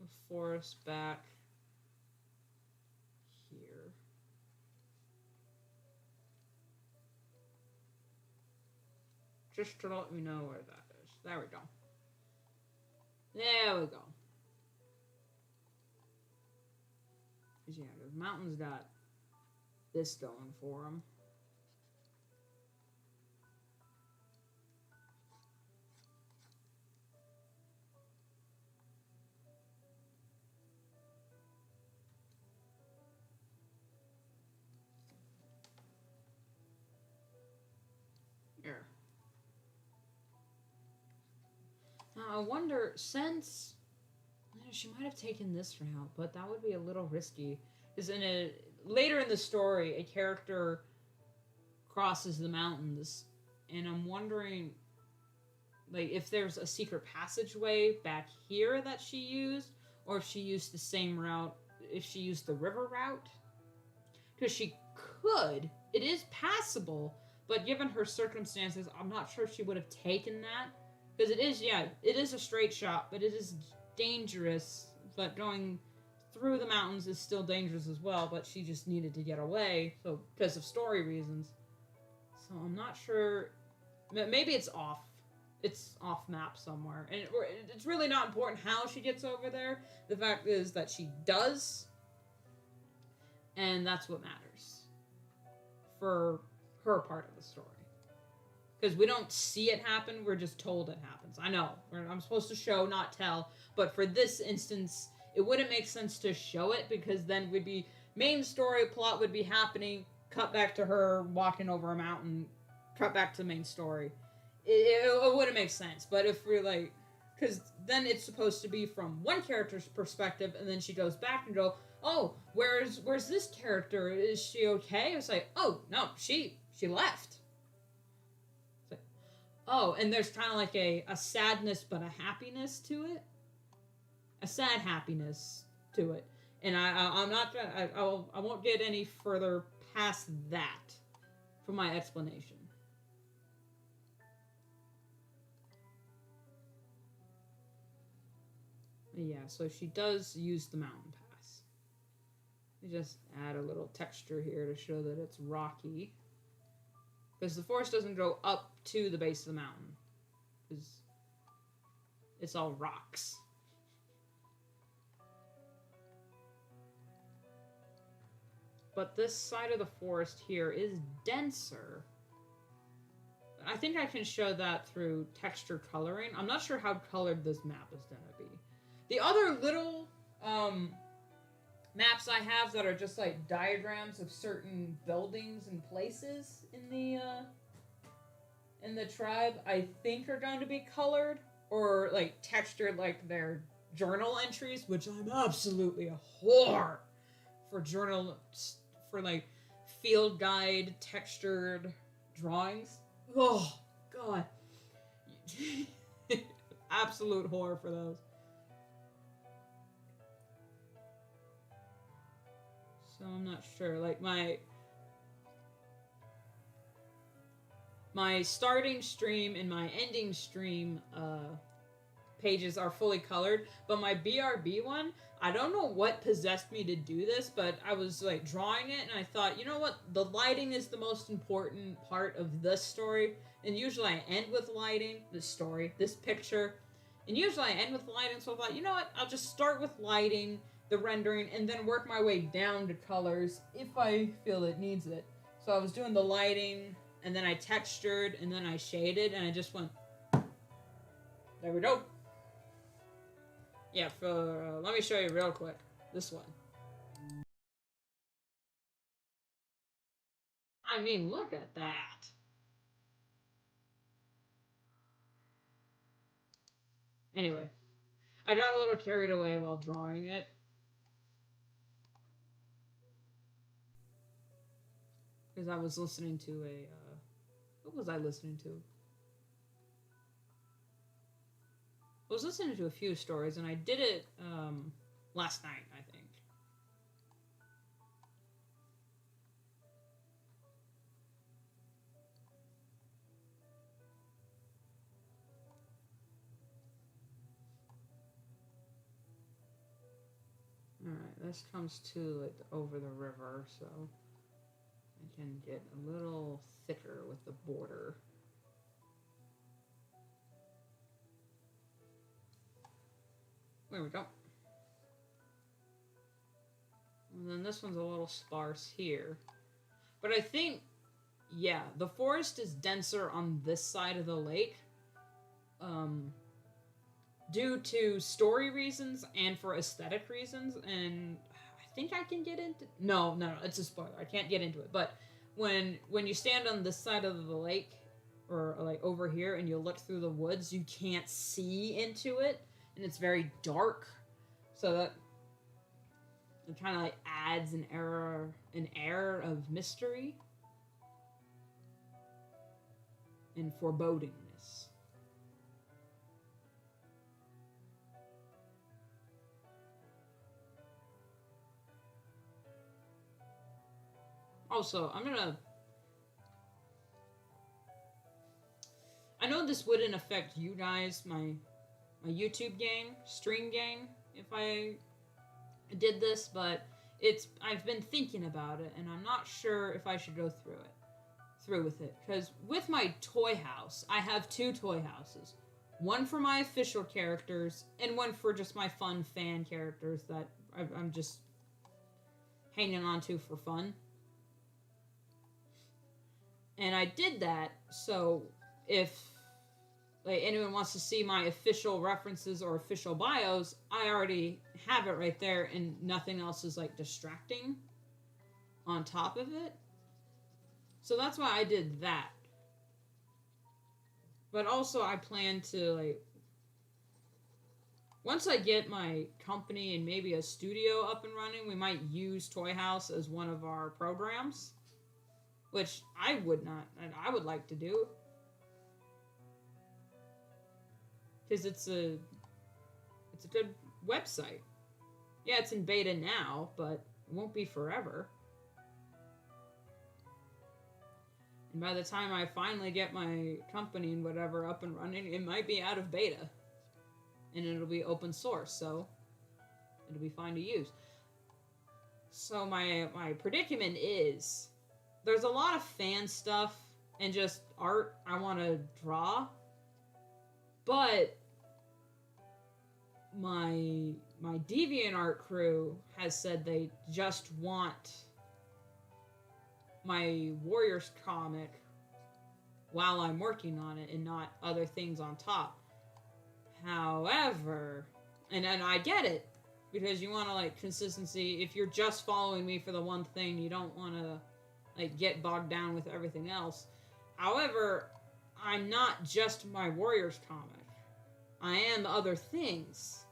the forest back here. Just to let me know where that is. There we go. There we go. Because, yeah, the mountains got this going for them. Here. Now, I wonder, since she might have taken this route, but that would be a little risky. Because later in the story, a character crosses the mountains, and I'm wondering, like, if there's a secret passageway back here that she used, or if she used the same route, if she used the river route. Because she could. It is passable, but given her circumstances, I'm not sure if she would have taken that. Because it is a straight shot, but it is dangerous. But going through the mountains is still dangerous as well, but she just needed to get away, so because of story reasons. So I'm not sure. Maybe it's off. It's off map somewhere. And it's really not important how she gets over there. The fact is that she does, and that's what matters for her part of the story. Because we don't see it happen, we're just told it happens. I know, I'm supposed to show, not tell, but for this instance, it wouldn't make sense to show it, because then main story plot would be happening, cut back to her walking over a mountain, cut back to the main story. It wouldn't make sense, but if we're like, because then it's supposed to be from one character's perspective, and then she goes back and go, oh, where's this character? Is she okay? It's like, oh, no, she left. Oh, and there's kind of like a sadness but a happiness to it. A sad happiness to it. And I'm not gonna, I won't get any further past that for my explanation. But yeah, so she does use the mountain pass. We just add a little texture here to show that it's rocky. Because the forest doesn't go up to the base of the mountain. Because it's all rocks. But this side of the forest here is denser. I think I can show that through texture coloring. I'm not sure how colored this map is going to be. The other little maps I have that are just like diagrams of certain buildings and places in the tribe, I think are going to be colored or like textured like their journal entries, which I'm absolutely a whore for for like field guide textured drawings. Oh god. Absolute whore for those. So I'm not sure. Like my starting stream and my ending stream pages are fully colored, but my BRB one, I don't know what possessed me to do this, but I was like drawing it and I thought, you know what, the lighting is the most important part of this story, and usually I end with lighting, this picture, and usually I end with lighting, so I thought, you know what, I'll just start with lighting, the rendering, and then work my way down to colors if I feel it needs it. So I was doing the lighting, and then I textured, and then I shaded, and I just went, there we go. Yeah, let me show you real quick. This one. I mean, look at that. Anyway, I got a little carried away while drawing it. Because I was listening to what was I listening to? I was listening to a few stories, and I did it last night, I think. Alright, this comes to like over the river, so I can get a little thicker with the border. There we go. And then this one's a little sparse here. But I think, yeah, the forest is denser on this side of the lake. Due to story reasons and for aesthetic reasons, and I think I can get into... No, it's a spoiler. I can't get into it. But when you stand on this side of the lake, or like over here, and you look through the woods, you can't see into it, and it's very dark. So that it kind of like adds an air of mystery and forebodingness. Also, I know this wouldn't affect you guys, my YouTube stream gang, if I did this, but I've been thinking about it, and I'm not sure if I should go through with it, because with my toy house, I have 2 toy houses. One for my official characters, and one for just my fun fan characters that I'm just hanging on to for fun. And I did that, so if like anyone wants to see my official references or official bios, I already have it right there, and nothing else is like distracting on top of it. So that's why I did that. But also I plan to like, once I get my company and maybe a studio up and running, we might use Toy House as one of our programs. Which I would like to do. Because it's a good website. Yeah, it's in beta now, but it won't be forever. And by the time I finally get my company and whatever up and running, it might be out of beta. And it'll be open source, so it'll be fine to use. So my predicament is, there's a lot of fan stuff and just art I want to draw, but my DeviantArt crew has said they just want my Warriors comic while I'm working on it and not other things on top. However, and I get it, because you want to, like, consistency. If you're just following me for the one thing, you don't want to, like, get bogged down with everything else. However, I'm not just my Warriors comic. I am other things.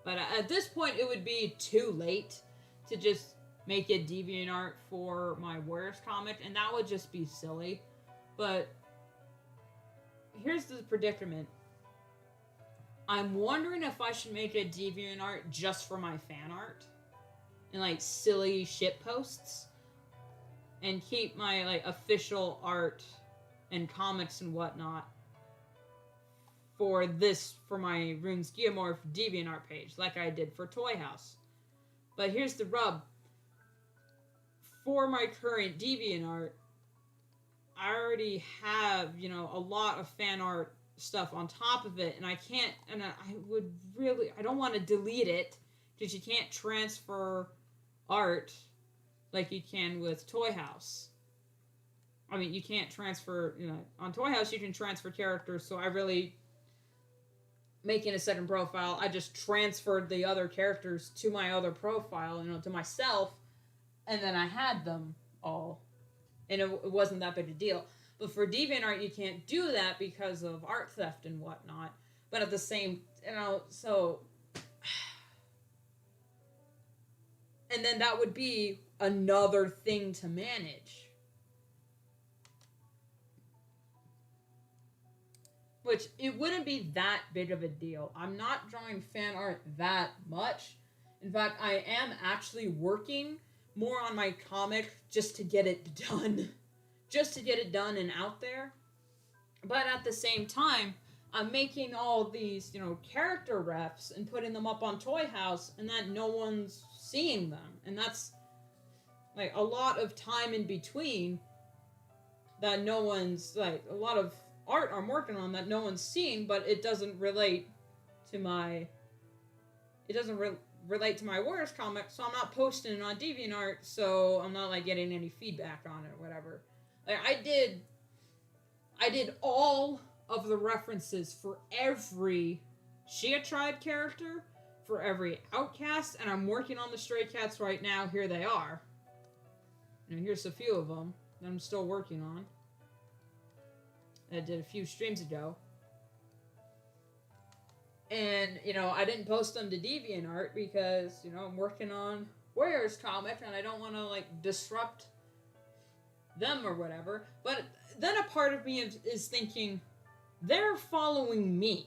But at this point, it would be too late to just make a DeviantArt for my Warriors comic, and that would just be silly. But here's the predicament. I'm wondering if I should make a DeviantArt just for my fan art and, like, silly shit posts, and keep my, like, official art and comics and whatnot for my Runes Geomorph DeviantArt page, like I did for Toy House. But here's the rub. For my current DeviantArt, I already have, a lot of fan art stuff on top of it, and I can't, and I don't want to delete it, because you can't transfer art like you can with Toy House. I mean, you can't transfer, on Toy House you can transfer characters, so I really, making a second profile, I just transferred the other characters to my other profile, to myself, and then I had them all. And it wasn't that big a deal. But for DeviantArt, you can't do that because of art theft and whatnot. But at the same, so... And then that would be another thing to manage. Which, it wouldn't be that big of a deal. I'm not drawing fan art that much. In fact, I am actually working more on my comic just to get it done. Just to get it done and out there. But at the same time, I'm making all these, character refs and putting them up on Toy House, and that no one's seeing them. And that's, like, a lot of time in between that no one's, like, a lot of art I'm working on that no one's seeing, but it doesn't relate to my... It doesn't relate to my Warriors comic, so I'm not posting it on DeviantArt, so I'm not, like, getting any feedback on it or whatever. Like, I did all of the references for every Shia Tribe character, for every Outcast, and I'm working on the Stray Cats right now. Here they are. Here's a few of them that I'm still working on. I did a few streams ago. And, I didn't post them to DeviantArt because, I'm working on Warriors comic, and I don't want to, like, disrupt them or whatever. But then a part of me is thinking, they're following me.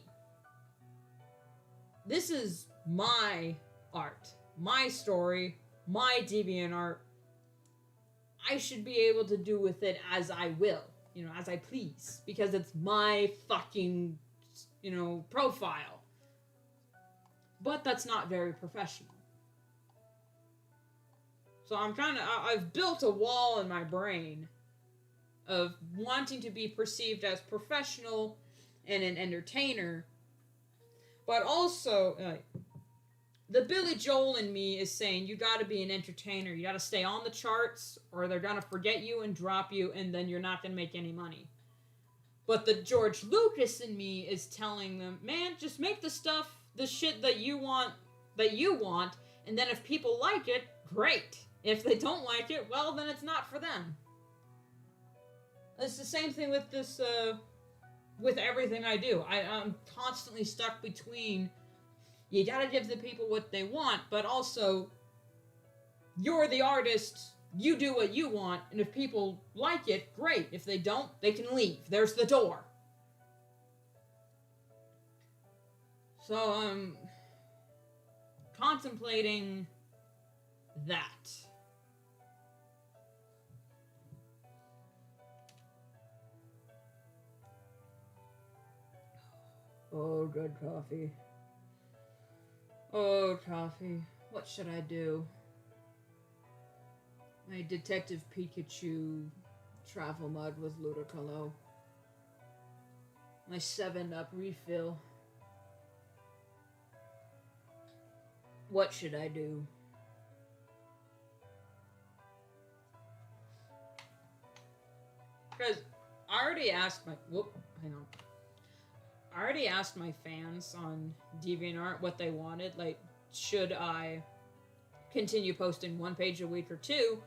This is my art, my story, my DeviantArt. I should be able to do with it as I will, as I please, because it's my fucking, profile. But that's not very professional. So I've built a wall in my brain of wanting to be perceived as professional and an entertainer, but also, the Billy Joel in me is saying, you gotta be an entertainer, you gotta stay on the charts, or they're gonna forget you and drop you, and then you're not gonna make any money. But the George Lucas in me is telling them, man, just make the shit that you want, and then if people like it, great. If they don't like it, well, then it's not for them. It's the same thing with this, with everything I do. I'm constantly stuck between, you gotta give the people what they want, but also, you're the artist, you do what you want, and if people like it, great. If they don't, they can leave. There's the door. So I'm contemplating that. Oh, good coffee. Oh, coffee. What should I do? My Detective Pikachu travel mug with Ludicolo. My 7-Up refill. What should I do? Because I already asked my hang on. I already asked my fans on DeviantArt what they wanted. Like, should I continue posting one page a week or two?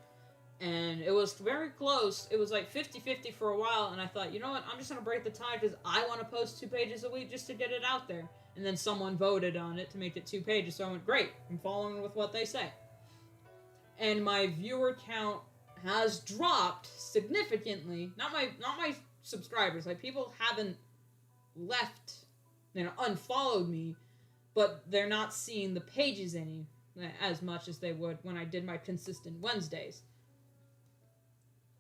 And it was very close. It was like 50-50 for a while, and I thought, you know what, I'm just going to break the tie because I want to post 2 pages a week just to get it out there. And then someone voted on it to make it 2 pages, so I went, great, I'm following with what they say. And my viewer count has dropped significantly. Not my subscribers. Like, people haven't left, unfollowed me, but they're not seeing the pages as much as they would when I did my consistent Wednesdays.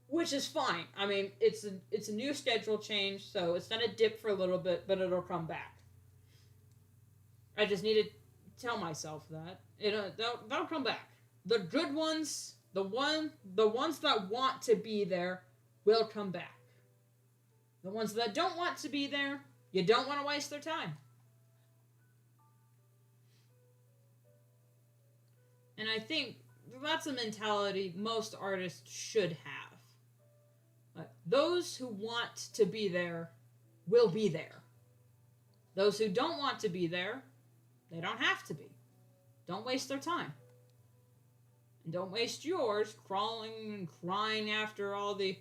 Which is fine. I mean, it's a new schedule change, so it's gonna dip for a little bit, but it'll come back. I just need to tell myself that they'll come back. The good ones, the ones that want to be there, will come back. The ones that don't want to be there, you don't want to waste their time. And I think that's a mentality most artists should have. Those who want to be there will be there. Those who don't want to be there, they don't have to be. Don't waste their time. And don't waste yours crawling and crying after all the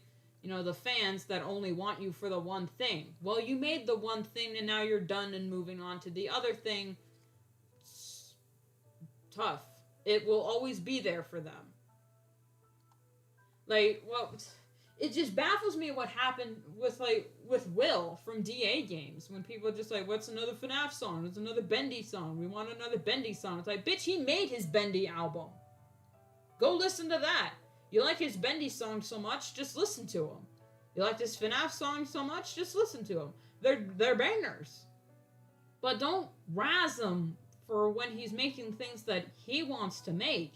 fans that only want you for the one thing. Well, you made the one thing and now you're done and moving on to the other thing. It's tough. It will always be there for them. It just baffles me what happened with Will from DA games when people are just like, what's another FNAF song? What's another Bendy song? We want another Bendy song. It's like, bitch, he made his Bendy album. Go listen to that. You like his Bendy song so much, just listen to him. You like this FNAF song so much, just listen to him. They're bangers. But don't razz him for when he's making things that he wants to make.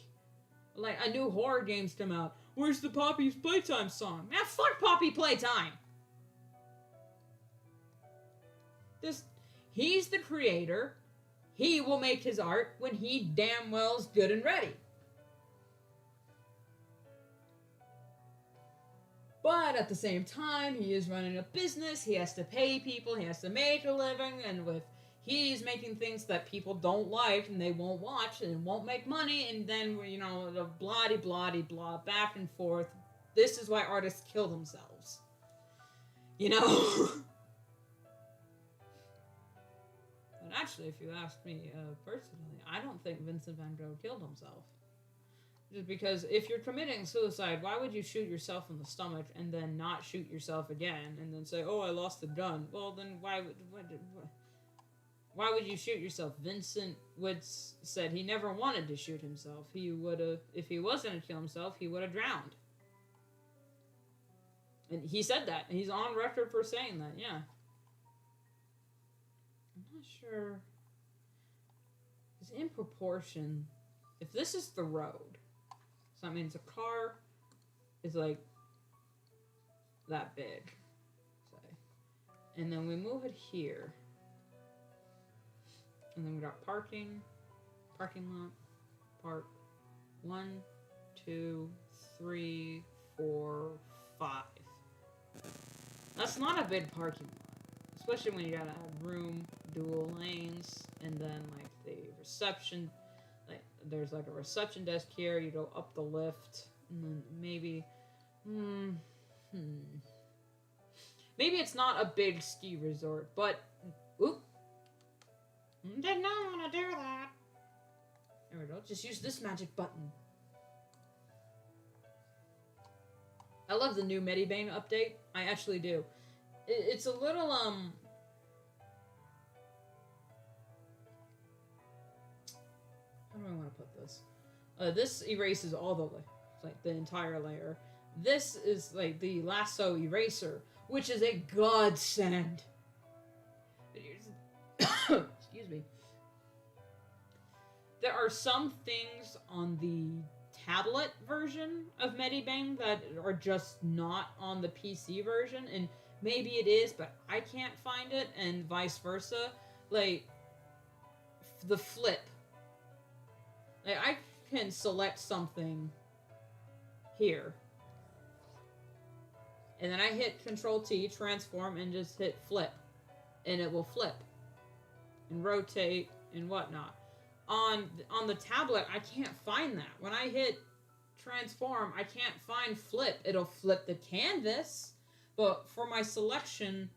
Like, a new horror game's come out. Where's the Poppy's Playtime song? Man, fuck Poppy Playtime! He's the creator. He will make his art when he damn well's good and ready. But at the same time, he is running a business. He has to pay people. He has to make a living. And he's making things that people don't like and they won't watch and won't make money, and then, the blah, back and forth. This is why artists kill themselves. But actually, if you ask me personally, I don't think Vincent van Gogh killed himself. Just because if you're committing suicide, why would you shoot yourself in the stomach and then not shoot yourself again and then say, oh, I lost the gun? Well, then why would you shoot yourself? Vincent Woods said he never wanted to shoot himself. He would have, if he was going to kill himself, he would have drowned. And he said that. And he's on record for saying that, yeah. I'm not sure. Because in proportion, if this is the road, so that means a car is like that big. Say. And then we move it here. And then we got parking lot, park, 1, 2, 3, 4, 5. That's not a big parking lot, especially when you gotta have room, dual lanes, and then like the reception. Like there's like a reception desk here. You go up the lift, and then maybe, maybe it's not a big ski resort, but oop. Did not want to do that. There we go. Just use this magic button. I love the new Medibane update. I actually do. It's a little, how do I want to put this? This erases all the entire layer. This is, like, the lasso eraser, which is a godsend. Excuse me. There are some things on the tablet version of Medibang that are just not on the PC version, and maybe it is, but I can't find it, and vice versa. Like, the flip. Like, I can select something here, And then I hit Control T, transform, and just hit flip. And it will flip and rotate and whatnot. On the tablet, I can't find that. When I hit transform, I can't find flip. It'll flip the canvas, but for my selection,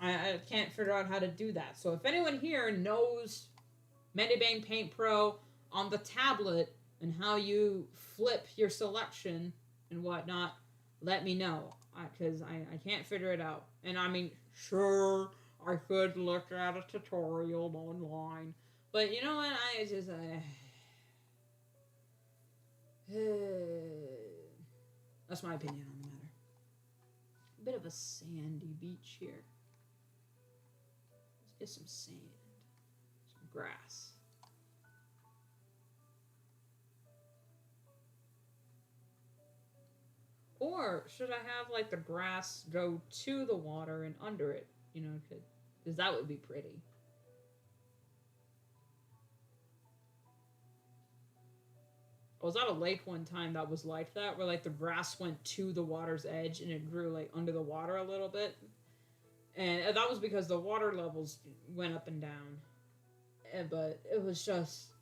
I can't figure out how to do that. So if anyone here knows Medibang Paint Pro on the tablet and how you flip your selection and whatnot, let me know, because I can't figure it out. And I mean, sure, I could look at a tutorial online, but you know what, I just, that's my opinion on the matter. A bit of a sandy beach here. Let's get some sand, some grass. Or should I have like the grass go to the water and under it? You know, because that would be pretty. I was at a lake one time that was like that, where like the grass went to the water's edge and it grew like under the water a little bit. And that was because the water levels went up and down. But it was just...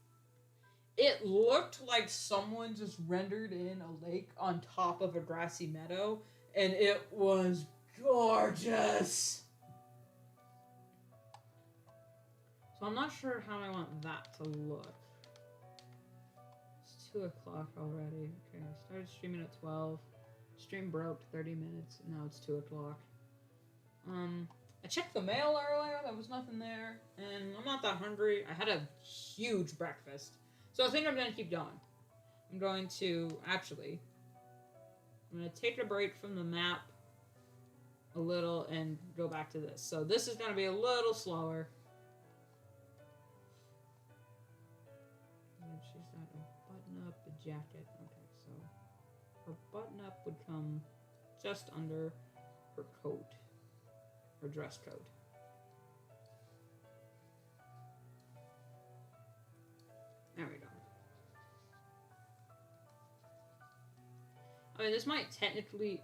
It looked like someone just rendered in a lake on top of a grassy meadow, and it was gorgeous. So I'm not sure how I want that to look. It's 2 o'clock already. Okay, I started streaming at 12. Stream broke 30 minutes, and now it's 2 o'clock. I checked the mail earlier, there was nothing there, and I'm not that hungry. I had a huge breakfast. So I think I'm going to keep going. I'm going to take a break from the map a little and go back to this. So this is going to be a little slower. And she's got a button up, a jacket. Okay, so her button up would come just under her coat, her dress coat. There we go. I mean, this might technically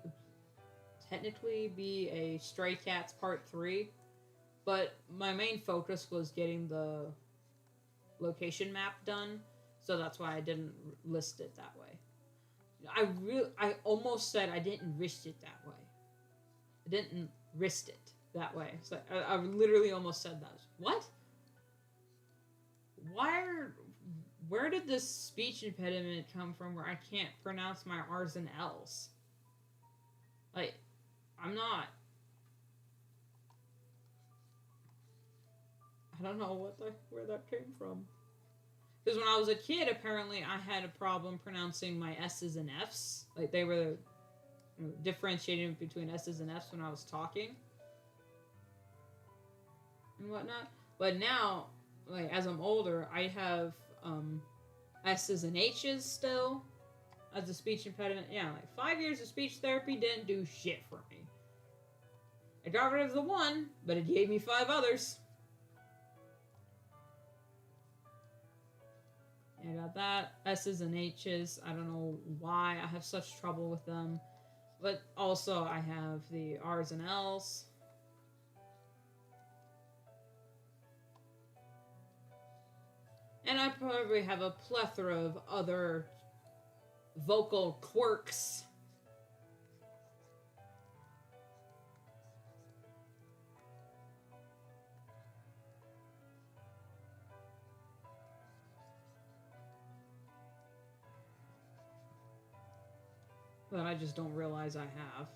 be a Stray Cats Part 3, but my main focus was getting the location map done, so that's why I didn't list it that way. I almost said I didn't wrist it that way. I didn't wrist it that way. So I literally almost said that. What? Where did this speech impediment come from where I can't pronounce my R's and L's? Like, I'm not... I don't know where that came from. Because when I was a kid, apparently I had a problem pronouncing my S's and F's. Like, they were differentiating between S's and F's when I was talking. And whatnot. But now, like, as I'm older, I have... S's and H's still as a speech impediment. Yeah, like 5 years of speech therapy didn't do shit for me. I got rid of the one, but it gave me 5 others. Yeah, I got that. S's and H's. I don't know why I have such trouble with them. But also I have the R's and L's. And I probably have a plethora of other vocal quirks. That I just don't realize I have.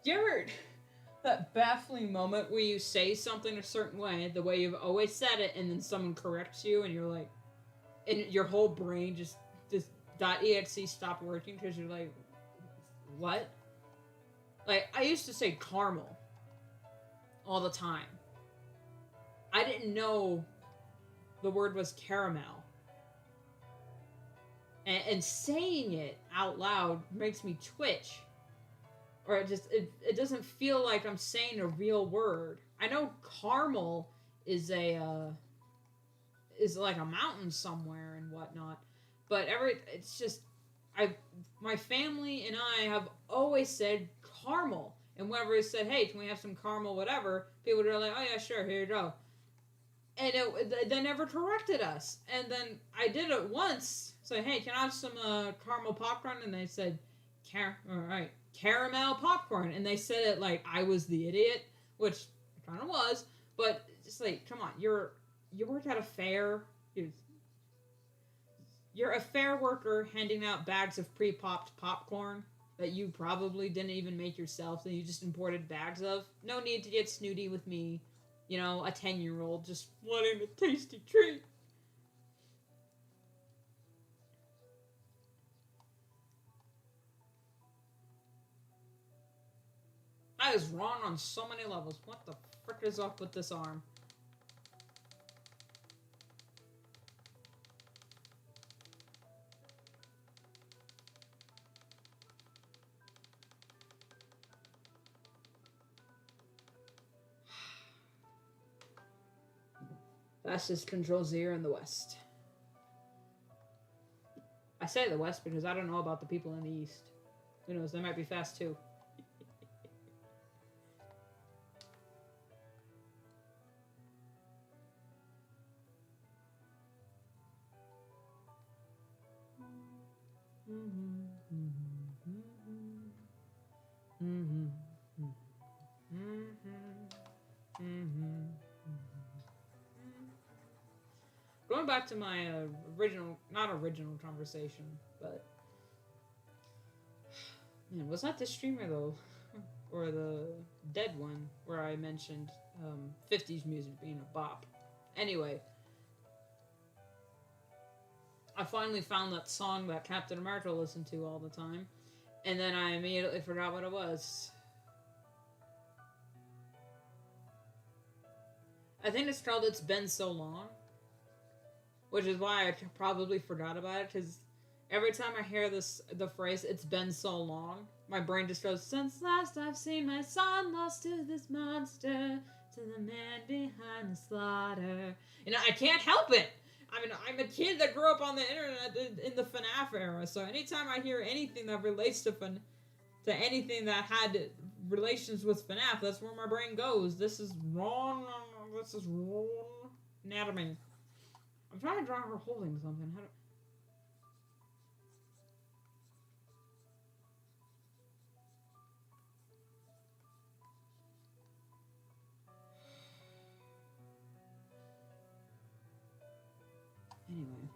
You ever... that baffling moment where you say something a certain way, the way you've always said it, and then someone corrects you, and you're like, and your whole brain just .exe stopped working because you're like, what? Like, I used to say caramel all the time. I didn't know the word was caramel. And saying it out loud makes me twitch. Or it doesn't feel like I'm saying a real word. I know caramel is like a mountain somewhere and whatnot, But it's just, I, my family and I have always said caramel. And whenever it said, hey, can we have some caramel, whatever, people were like, oh yeah, sure, here you go. And they never corrected us. And then I did it once. So, hey, can I have some caramel popcorn? And they said, all right, caramel popcorn. And they said it like I was the idiot, which I kind of was. But just like, come on, you work at a fair. You're a fair worker handing out bags of pre-popped popcorn that you probably didn't even make yourself, that you just imported bags of. No need to get snooty with me. You know, a 10-year-old just wanting a tasty treat. I was wrong on so many levels. What the frick is up with this arm? Fastest Control Z in the West. I say the West because I don't know about the people in the East. Who knows? They might be fast too. Going back to my not original conversation, but man, was that the streamer though, or the dead one where I mentioned 50s music being a bop? Anyway, I finally found that song that Captain America listened to all the time, and then I immediately forgot what it was. I think it's called "It's Been So Long," which is why I probably forgot about it, because every time I hear the phrase "It's been so long," my brain just goes, "Since last I've seen my son lost to this monster, to the man behind the slaughter." You know, I can't help it. I mean, I'm a kid that grew up on the internet in the FNAF era, so anytime I hear anything that relates to anything that had relations with FNAF, that's where my brain goes. This is wrong. This is wrong anatomy. I'm trying to draw her holding something. How do... Anyway.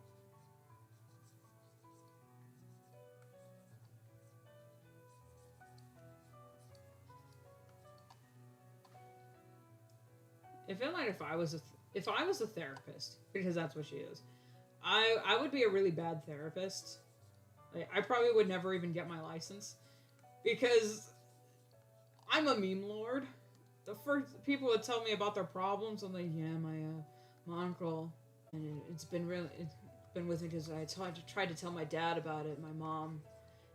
I feel like if I was a therapist, because that's what she is, I would be a really bad therapist. Like, I probably would never even get my license, because I'm a meme lord. The first people would tell me about their problems, I'm like, yeah, my uncle, and it's been with me because I tried to tell my dad about it, my mom,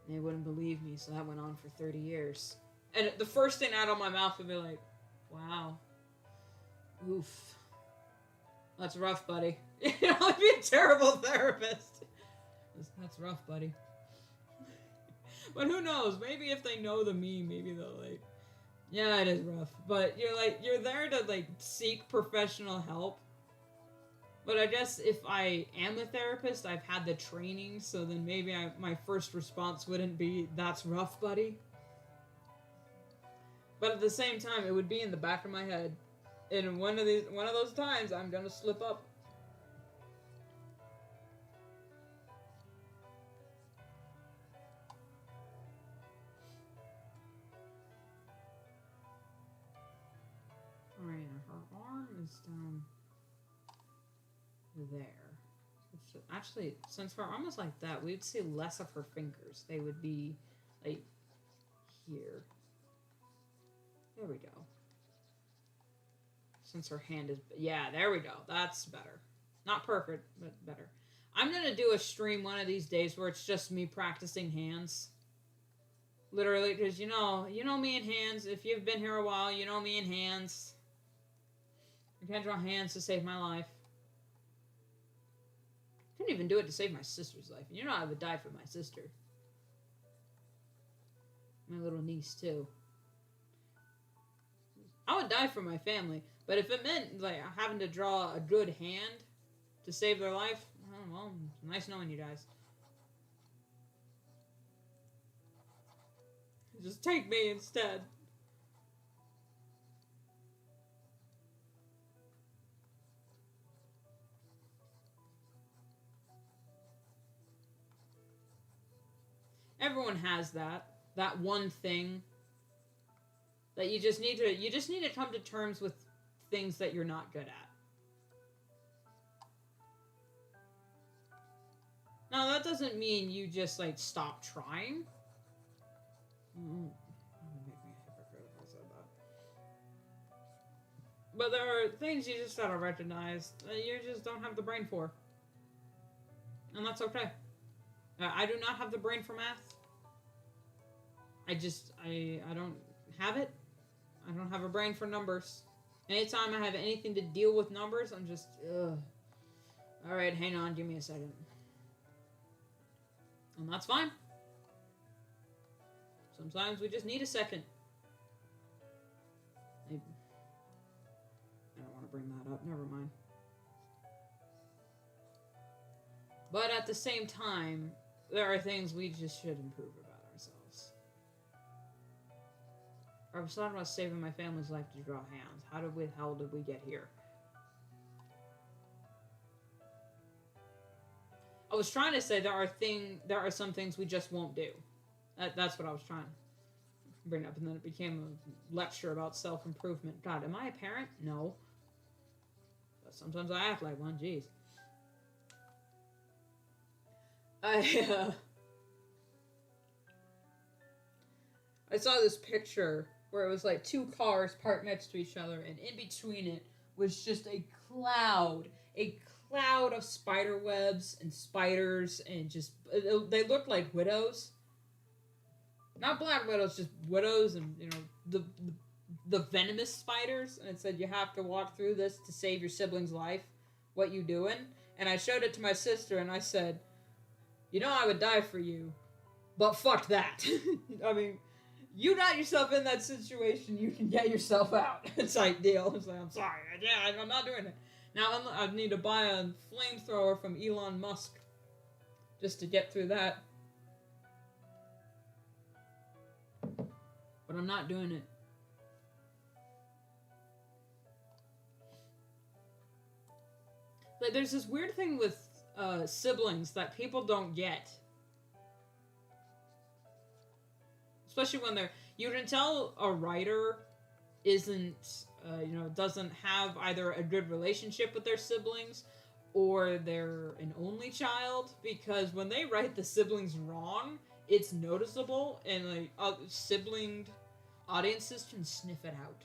and they wouldn't believe me, so that went on for 30 years. And the first thing out of my mouth would be like, wow. Oof. That's rough, buddy. You know, I'd be a terrible therapist. That's rough, buddy. But who knows? Maybe if they know the meme, maybe they'll like, yeah, it is rough. But you're there to like seek professional help. But I guess if I am a therapist, I've had the training, so then maybe my first response wouldn't be, that's rough, buddy. But at the same time, it would be in the back of my head. And one of those times, I'm gonna slip up. Alright, her arm is down there. Actually, since her arm is like that, we'd see less of her fingers. They would be, like, here. There we go. Since her hand is... Yeah, there we go. That's better. Not perfect, but better. I'm going to do a stream one of these days where it's just me practicing hands. Literally, because you know me in hands. If you've been here a while, you know me in hands. I can't draw hands to save my life. couldn't even do it to save my sister's life. And you know I would die for my sister. My little niece, too. I would die for my family. But if it meant, like, having to draw a good hand to save their life, well, nice knowing you guys. Just take me instead. Everyone has that one thing that you just need to come to terms with things that you're not good at. Now that doesn't mean you just like stop trying. Make me a hypocrite if I said that. But there are things you just gotta recognize that you just don't have the brain for. And that's okay. I do not have the brain for math. I don't have it. I don't have a brain for numbers. Anytime I have anything to deal with numbers, I'm just, ugh. Alright, hang on, give me a second. And that's fine. Sometimes we just need a second. I don't want to bring that up, never mind. But at the same time, there are things we just should improve about ourselves. I was talking about saving my family's life to draw hands. How the hell did we get here? I was trying to say there are some things we just won't do. That's what I was trying to bring up, and then it became a lecture about self-improvement. God, am I a parent? No. But sometimes I act like one, jeez. I saw this picture where it was like two cars parked next to each other, and in between it was just a cloud of spider webs and spiders, and just they looked like widows. Not black widows, just widows, and you know the venomous spiders. And it said you have to walk through this to save your sibling's life. What you doing? And I showed it to my sister, and I said, you know I would die for you, but fuck that. I mean, you got yourself in that situation, you can get yourself out. It's like deal. It's like, I'm sorry, I'm not doing it. Now I need to buy a flamethrower from Elon Musk just to get through that. But I'm not doing it. Like, there's this weird thing with siblings that people don't get. Especially when you can tell a writer isn't, doesn't have either a good relationship with their siblings or they're an only child, because when they write the siblings wrong, it's noticeable, and like sibling audiences can sniff it out.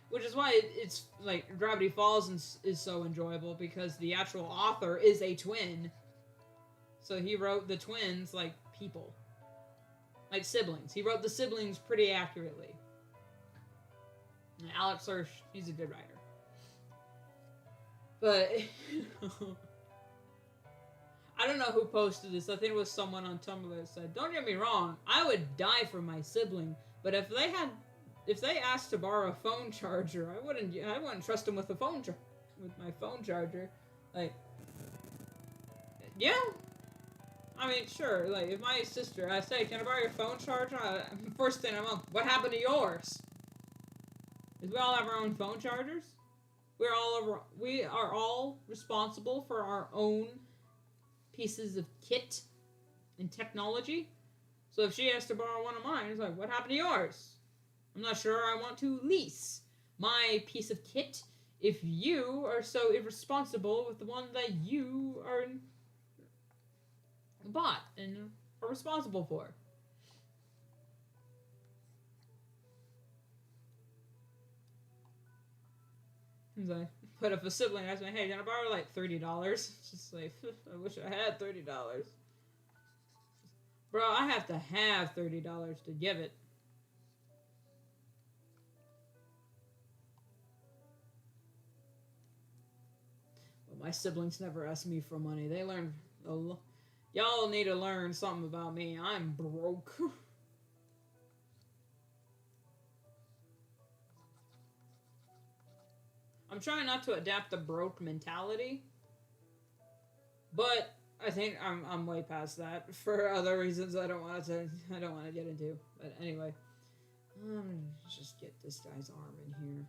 Which is why it's like Gravity Falls is so enjoyable, because the actual author is a twin. So he wrote the twins like people. Like siblings. He wrote the siblings pretty accurately. And Alex Hirsch, he's a good writer. But I don't know who posted this. I think it was someone on Tumblr that said, don't get me wrong, I would die for my sibling, but if they asked to borrow a phone charger, I wouldn't trust them with my phone charger. Like, yeah. I mean, sure, like, if my sister, I say, can I borrow your phone charger? First thing I'm on, what happened to yours? Because we all have our own phone chargers. We are all responsible for our own pieces of kit and technology. So if she has to borrow one of mine, it's like, what happened to yours? I'm not sure I want to lease my piece of kit if you are so irresponsible with the one that you are bought and are responsible for. But if a sibling asks me, hey, can I borrow like $30? It's just like, I wish I had $30. Bro, I have to have $30 to give it. But My siblings never ask me for money. They learn. Y'all need to learn something about me. I'm broke. I'm trying not to adapt the broke mentality, but I think I'm way past that for other reasons I don't want to get into. But anyway, just get this guy's arm in here.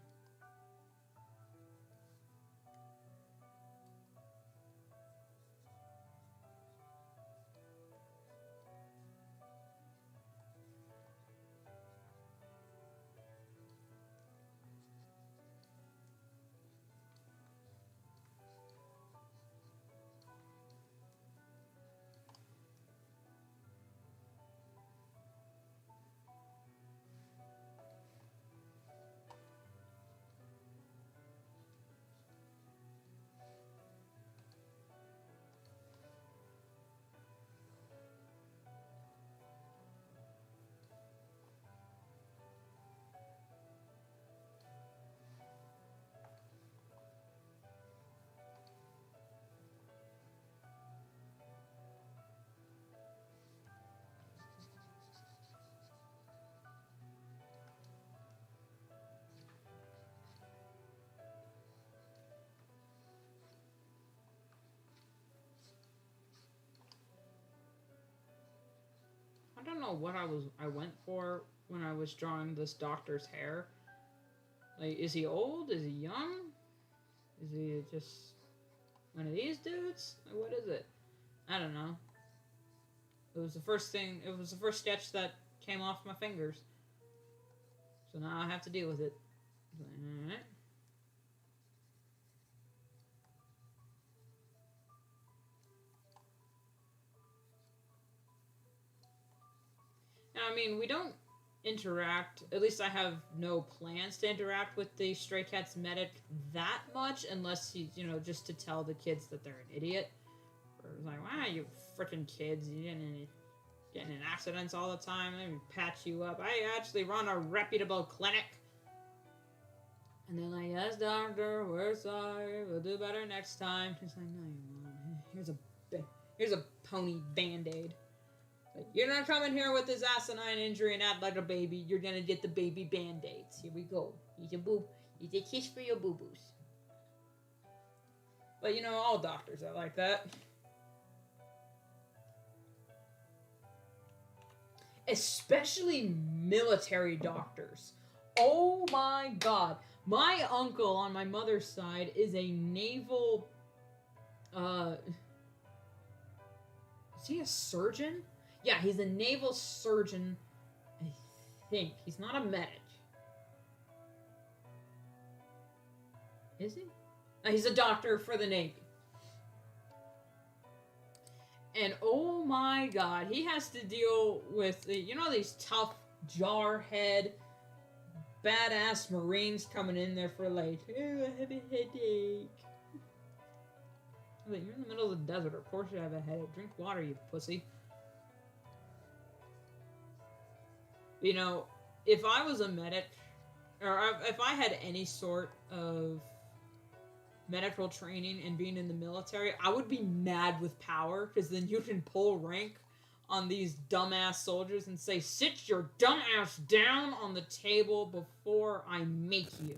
I don't know what I went for when I was drawing this doctor's hair. Like, is he old? Is he young? Is he just one of these dudes? Like, what is it? I don't know. It was the first thing. It was the first sketch that came off my fingers. So now I have to deal with it. Alright. Now, I mean, we don't interact, at least I have no plans to interact with the Stray Cats medic that much, unless he's, just to tell the kids that they're an idiot. Or like, wow, you freaking kids, you getting in accidents all the time, let me patch you up. I actually run a reputable clinic. And they're like, yes, doctor, we're sorry, we'll do better next time. He's like, no, you won't. Here's a pony Band-Aid. Like, you're not coming here with this asinine injury and act like a baby. You're gonna get the baby Band-Aids. Here we go. Eat a kiss for your boo-boos. But all doctors are like that. Especially military doctors. Oh my god. My uncle on my mother's side is a naval, is he a surgeon? Yeah, he's a naval surgeon, I think. He's not a medic. Is he? No, he's a doctor for the Navy. And oh my god, he has to deal with, these tough, jarhead, badass Marines coming in there for like, oh, I have a headache. Like, you're in the middle of the desert, of course you have a headache. Drink water, you pussy. If I was a medic, or if I had any sort of medical training and being in the military, I would be mad with power, because then you can pull rank on these dumbass soldiers and say, sit your dumb ass down on the table before I make you.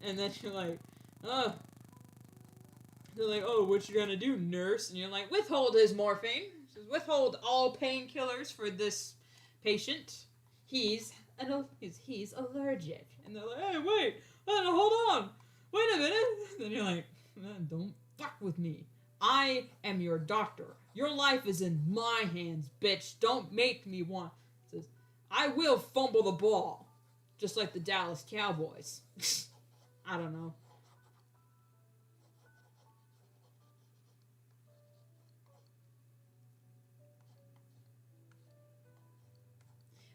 And then you're like, oh. They're like, oh, what you gonna do, nurse? And you're like, withhold his morphine. Says, withhold all painkillers for this patient. He's allergic. And they're like, hey, wait, hold on. Wait a minute. Then you're like, don't fuck with me. I am your doctor. Your life is in my hands, bitch. Don't make me want. Says, I will fumble the ball. Just like the Dallas Cowboys. I don't know.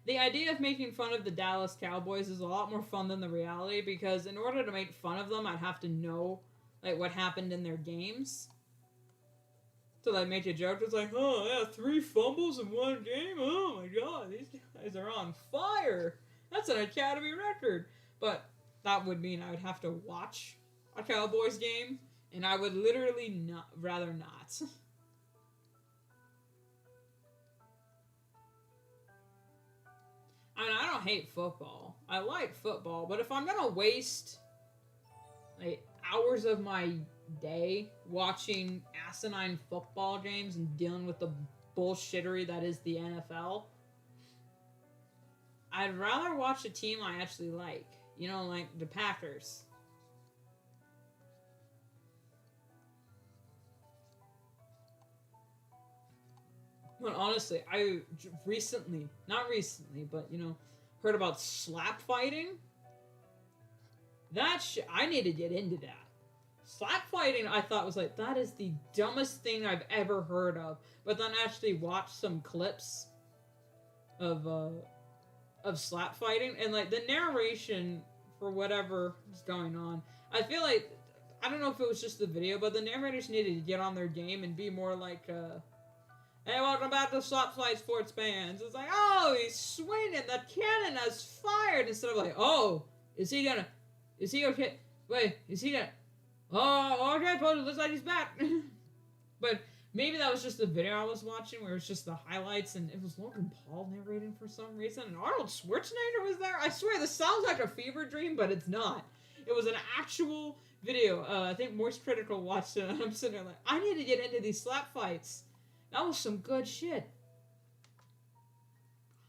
The idea of making fun of the Dallas Cowboys is a lot more fun than the reality, because in order to make fun of them, I'd have to know, like, what happened in their games. So they make a joke, it's like, oh, yeah, 3 fumbles in one game? Oh my god, these guys are on fire! That's an Academy record! But that would mean I would have to watch a Cowboys game And I would literally not rather not. I mean, I don't hate football. I like football, but if I'm gonna waste like hours of my day watching asinine football games and dealing with the bullshittery that is the NFL, I'd rather watch a team I actually like. You know, like the Packers. But honestly, I recently, not recently, but you know, heard about slap fighting. I need to get into that. Slap fighting, I thought was like, that is the dumbest thing I've ever heard of. But then I actually watched some clips of slap fighting, and like the narration for whatever is going on, I feel like, I don't know if it was just the video, but the narrators needed to get on their game and be more like, hey, welcome back to Slap Fight Sports Fans. It's like, oh, he's swinging, the cannon has fired, instead of like, oh, is he okay? Wait, is he gonna, oh, okay, folks, it looks like he's back. But maybe that was just the video I was watching where it's just the highlights, and it was Logan Paul narrating for some reason, and Arnold Schwarzenegger was there. I swear, this sounds like a fever dream, but it's not. It was an actual video. I think Moist Critical watched it, and I'm sitting there like, I need to get into these slap fights. That was some good shit.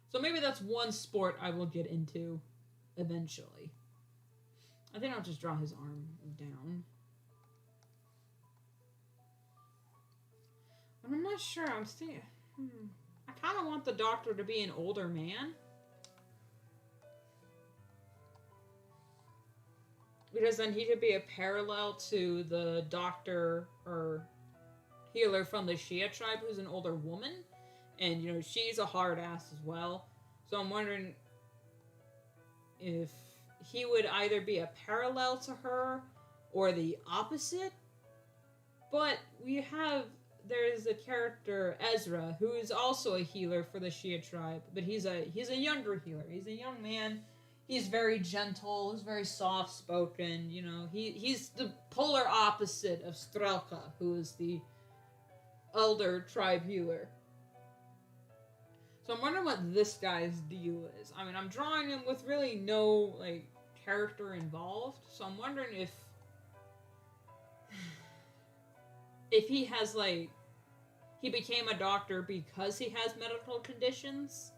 So maybe that's one sport I will get into eventually. I think I'll just draw his arm down. But I'm not sure. I'm thinking, I kind of want the Doctor to be an older man. Because then he could be a parallel to the Doctor or healer from the Shia tribe, who's an older woman. And, you know, she's a hard ass as well. So I'm wondering if he would either be a parallel to her or the opposite. But there's a character, Ezra, who is also a healer for the Shia tribe, but he's a younger healer. He's a young man. He's very gentle. He's very soft-spoken. You know, he's the polar opposite of Strelka, who is the elder tribe healer. So I'm wondering what this guy's deal is. I mean, I'm drawing him with really no, like, character involved, so I'm wondering if he has, like, he became a doctor because he has medical conditions.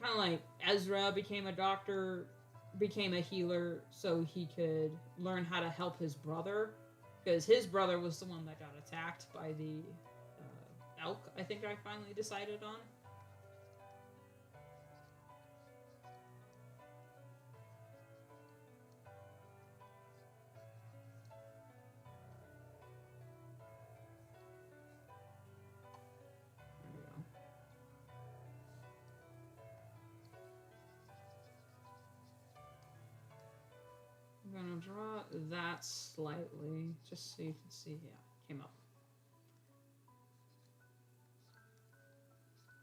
Kind of like Ezra became a doctor, became a healer, so he could learn how to help his brother. Because his brother was the one that got attacked by the elk, I think I finally decided on. I'm gonna draw that slightly, just so you can see. Yeah, came up.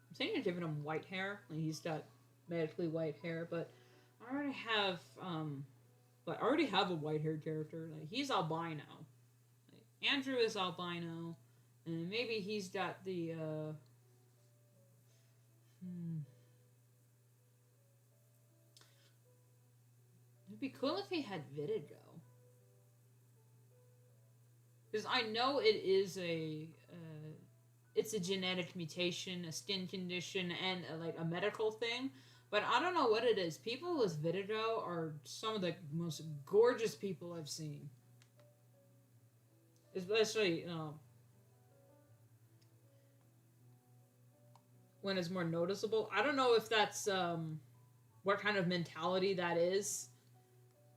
I'm thinking of giving him white hair. Like, he's got medically white hair, but I already have a white-haired character. Like, he's albino. Like, Andrew is albino, and maybe he's got the It'd be cool if he had vitiligo. Because I know it is it's a genetic mutation, a skin condition, and like a medical thing. But I don't know what it is. People with vitiligo are some of the most gorgeous people I've seen. Especially when it's more noticeable. I don't know if that's what kind of mentality that is,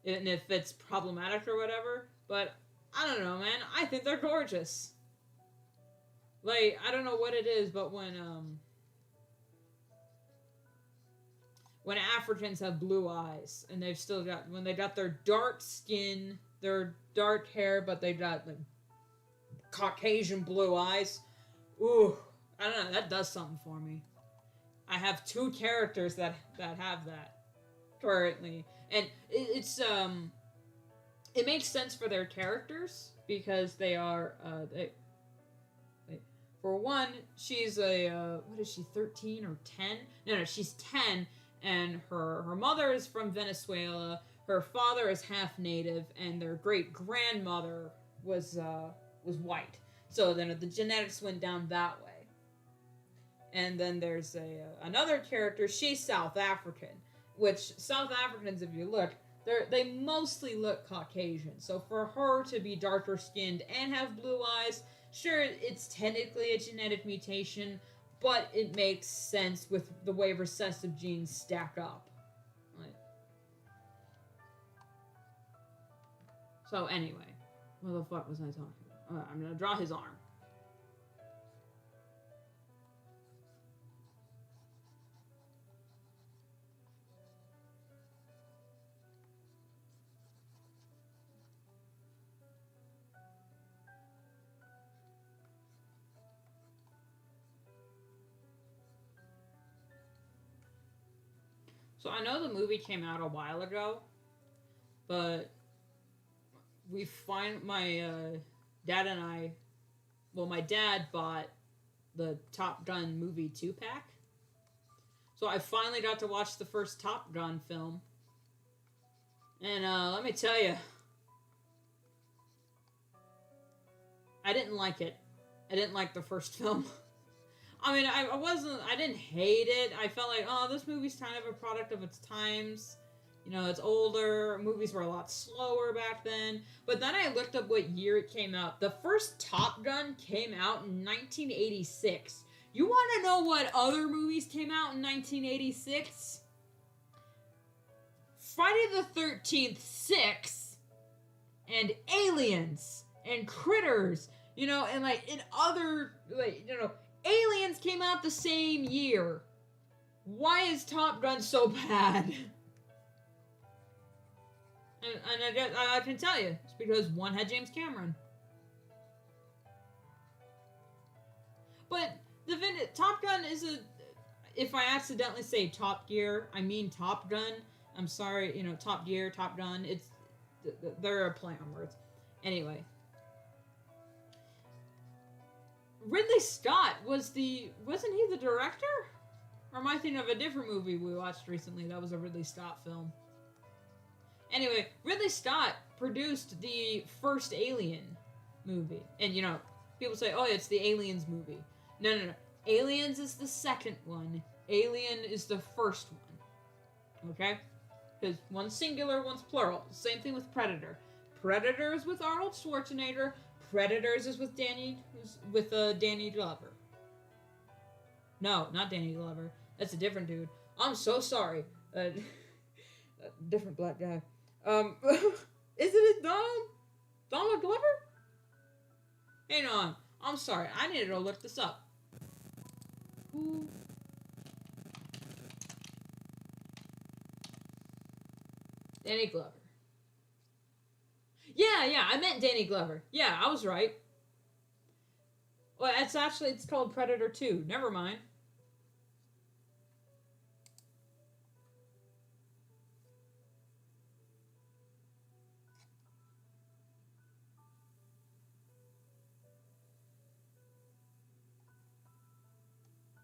and if it's problematic or whatever. But I don't know, man. I think they're gorgeous. Like, I don't know what it is, but when Africans have blue eyes, and they've still got, when they got their dark skin, their dark hair, but they got like Caucasian blue eyes. Ooh, I don't know. That does something for me. I have two characters that have that currently, and it's it makes sense for their characters because they are for one, she's a what is she, 13 or 10? No, she's 10, and her mother is from Venezuela. Her father is half native, and their great grandmother was white. So then the genetics went down that way. And then there's another character. She's South African, which South Africans, if you look, they mostly look Caucasian. So for her to be darker skinned and have blue eyes, sure, it's technically a genetic mutation, but it makes sense with the way recessive genes stack up. Right. So anyway, what the fuck was I talking about? I'm gonna draw his arm. So I know the movie came out a while ago, but we find my dad and I, well, my dad bought the Top Gun movie 2-pack. So I finally got to watch the first Top Gun film. And let me tell you, I didn't like it. I didn't like the first film. I mean, I didn't hate it. I felt like, oh, this movie's kind of a product of its times. You know, it's older. Movies were a lot slower back then. But then I looked up what year it came out. The first Top Gun came out in 1986. You want to know what other movies came out in 1986? Friday the 13th, 6, and Aliens, and Critters, you know, and like in other, like, you know, Aliens came out the same year. Why is Top Gun so bad? And I can tell you, it's because one had James Cameron. But Top Gun is a, if I accidentally say Top Gear, I mean Top Gun. I'm sorry, you know, Top Gear, Top Gun, they're a play on words. Anyway. Ridley Scott wasn't he the director? Or am I thinking of a different movie we watched recently that was a Ridley Scott film? Anyway, Ridley Scott produced the first Alien movie. And, you know, people say, oh, it's the Aliens movie. No. Aliens is the second one. Alien is the first one. Okay? Because one's singular, one's plural. Same thing with Predator. Predator is with Arnold Schwarzenegger. Predators is with Danny Glover. No, not Danny Glover. That's a different dude. I'm so sorry. Different black guy. Isn't it Donald Glover? Hang on. I'm sorry. I need to look this up. Who? Danny Glover. Yeah, I meant Danny Glover. Yeah, I was right. Well, it's called Predator 2. Never mind.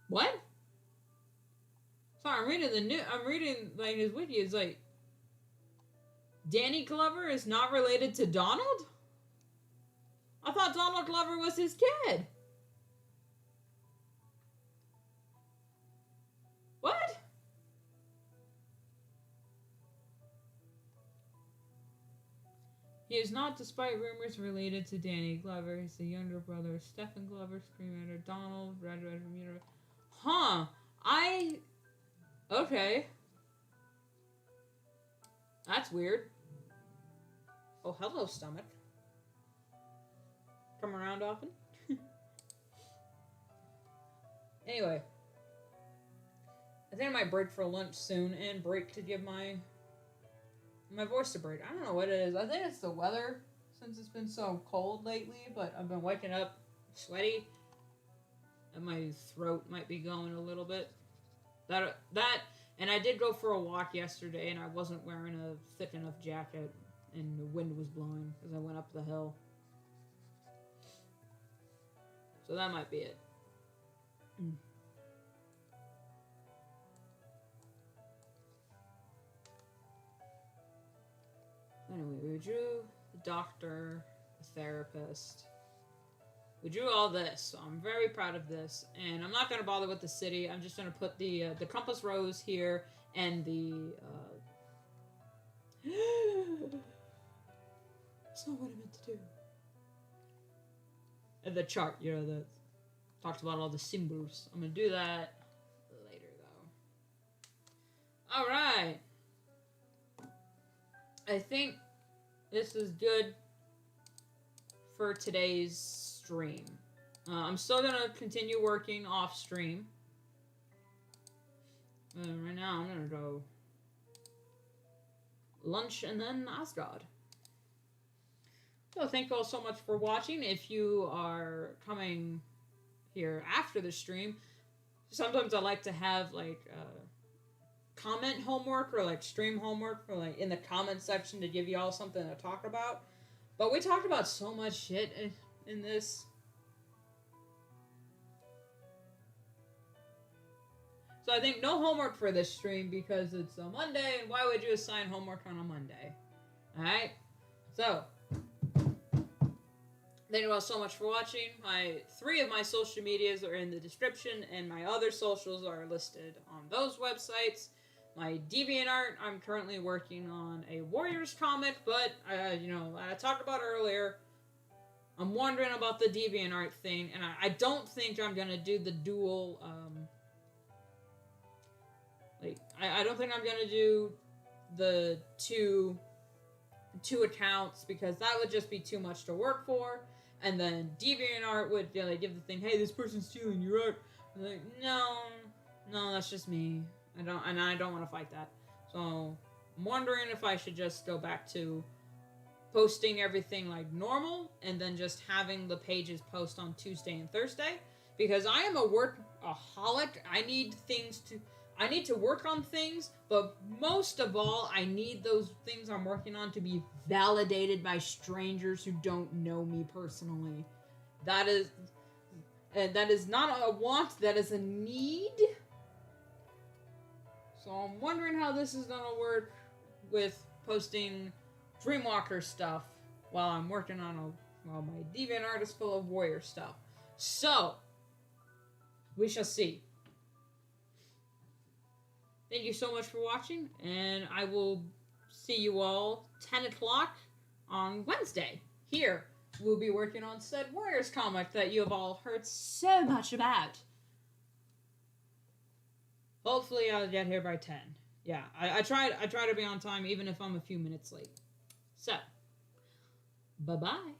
What? Sorry, I'm reading like his wiki. It's like Danny Glover is not related to Donald? I thought Donald Glover was his kid. What? He is not, despite rumors, related to Danny Glover. He's the younger brother of Stephen Glover, screenwriter Donald, Red Remuneration. Huh. Okay. That's weird. Oh, hello, stomach. Come around often? Anyway. I think I might break for lunch soon and break to give my voice a break. I don't know what it is. I think it's the weather since it's been so cold lately, but I've been waking up sweaty and my throat might be going a little bit. And I did go for a walk yesterday and I wasn't wearing a thick enough jacket. and the wind was blowing as I went up the hill. So that might be it. Anyway, we drew the doctor, the therapist. We drew all this, so I'm very proud of this. And I'm not going to bother with the city. I'm just going to put the compass rose here and the... That's not what I meant to do. And the chart, you know, that talks about all the symbols. I'm going to do that later, though. Alright. I think this is good for today's stream. I'm still going to continue working off stream. Right now, I'm going to go lunch and then Asgard. So thank you all so much for watching. If you are coming here after the stream, sometimes I like to have like comment homework or like stream homework for like in the comment section to give you all something to talk about. But we talked about so much shit in this. So I think no homework for this stream because it's a Monday, and why would you assign homework on a Monday? Alright? So, thank you all so much for watching. 3 of my social medias are in the description, and my other socials are listed on those websites. My DeviantArt, I'm currently working on a Warriors comic, but, you know, I talked about earlier, I'm wondering about the DeviantArt thing, and I don't think I'm gonna do the dual, I don't think I'm gonna do the two accounts because that would just be too much to work for. And then DeviantArt would give the thing, hey, this person's stealing your art. I'm like, no, that's just me. I don't want to fight that. So I'm wondering if I should just go back to posting everything like normal and then just having the pages post on Tuesday and Thursday because I am a workaholic. I need to work on things, but most of all, I need those things I'm working on to be validated by strangers who don't know me personally. That is not a want, that is a need. So I'm wondering how this is gonna work with posting Dreamwalker stuff while I'm working on while my DeviantArt is full of Warrior stuff. So, we shall see. Thank you so much for watching, and I will see you all 10 o'clock on Wednesday. Here, we'll be working on said Warriors comic that you have all heard so much about. Hopefully I'll get here by 10. Yeah, I try to be on time even if I'm a few minutes late. So, bye-bye.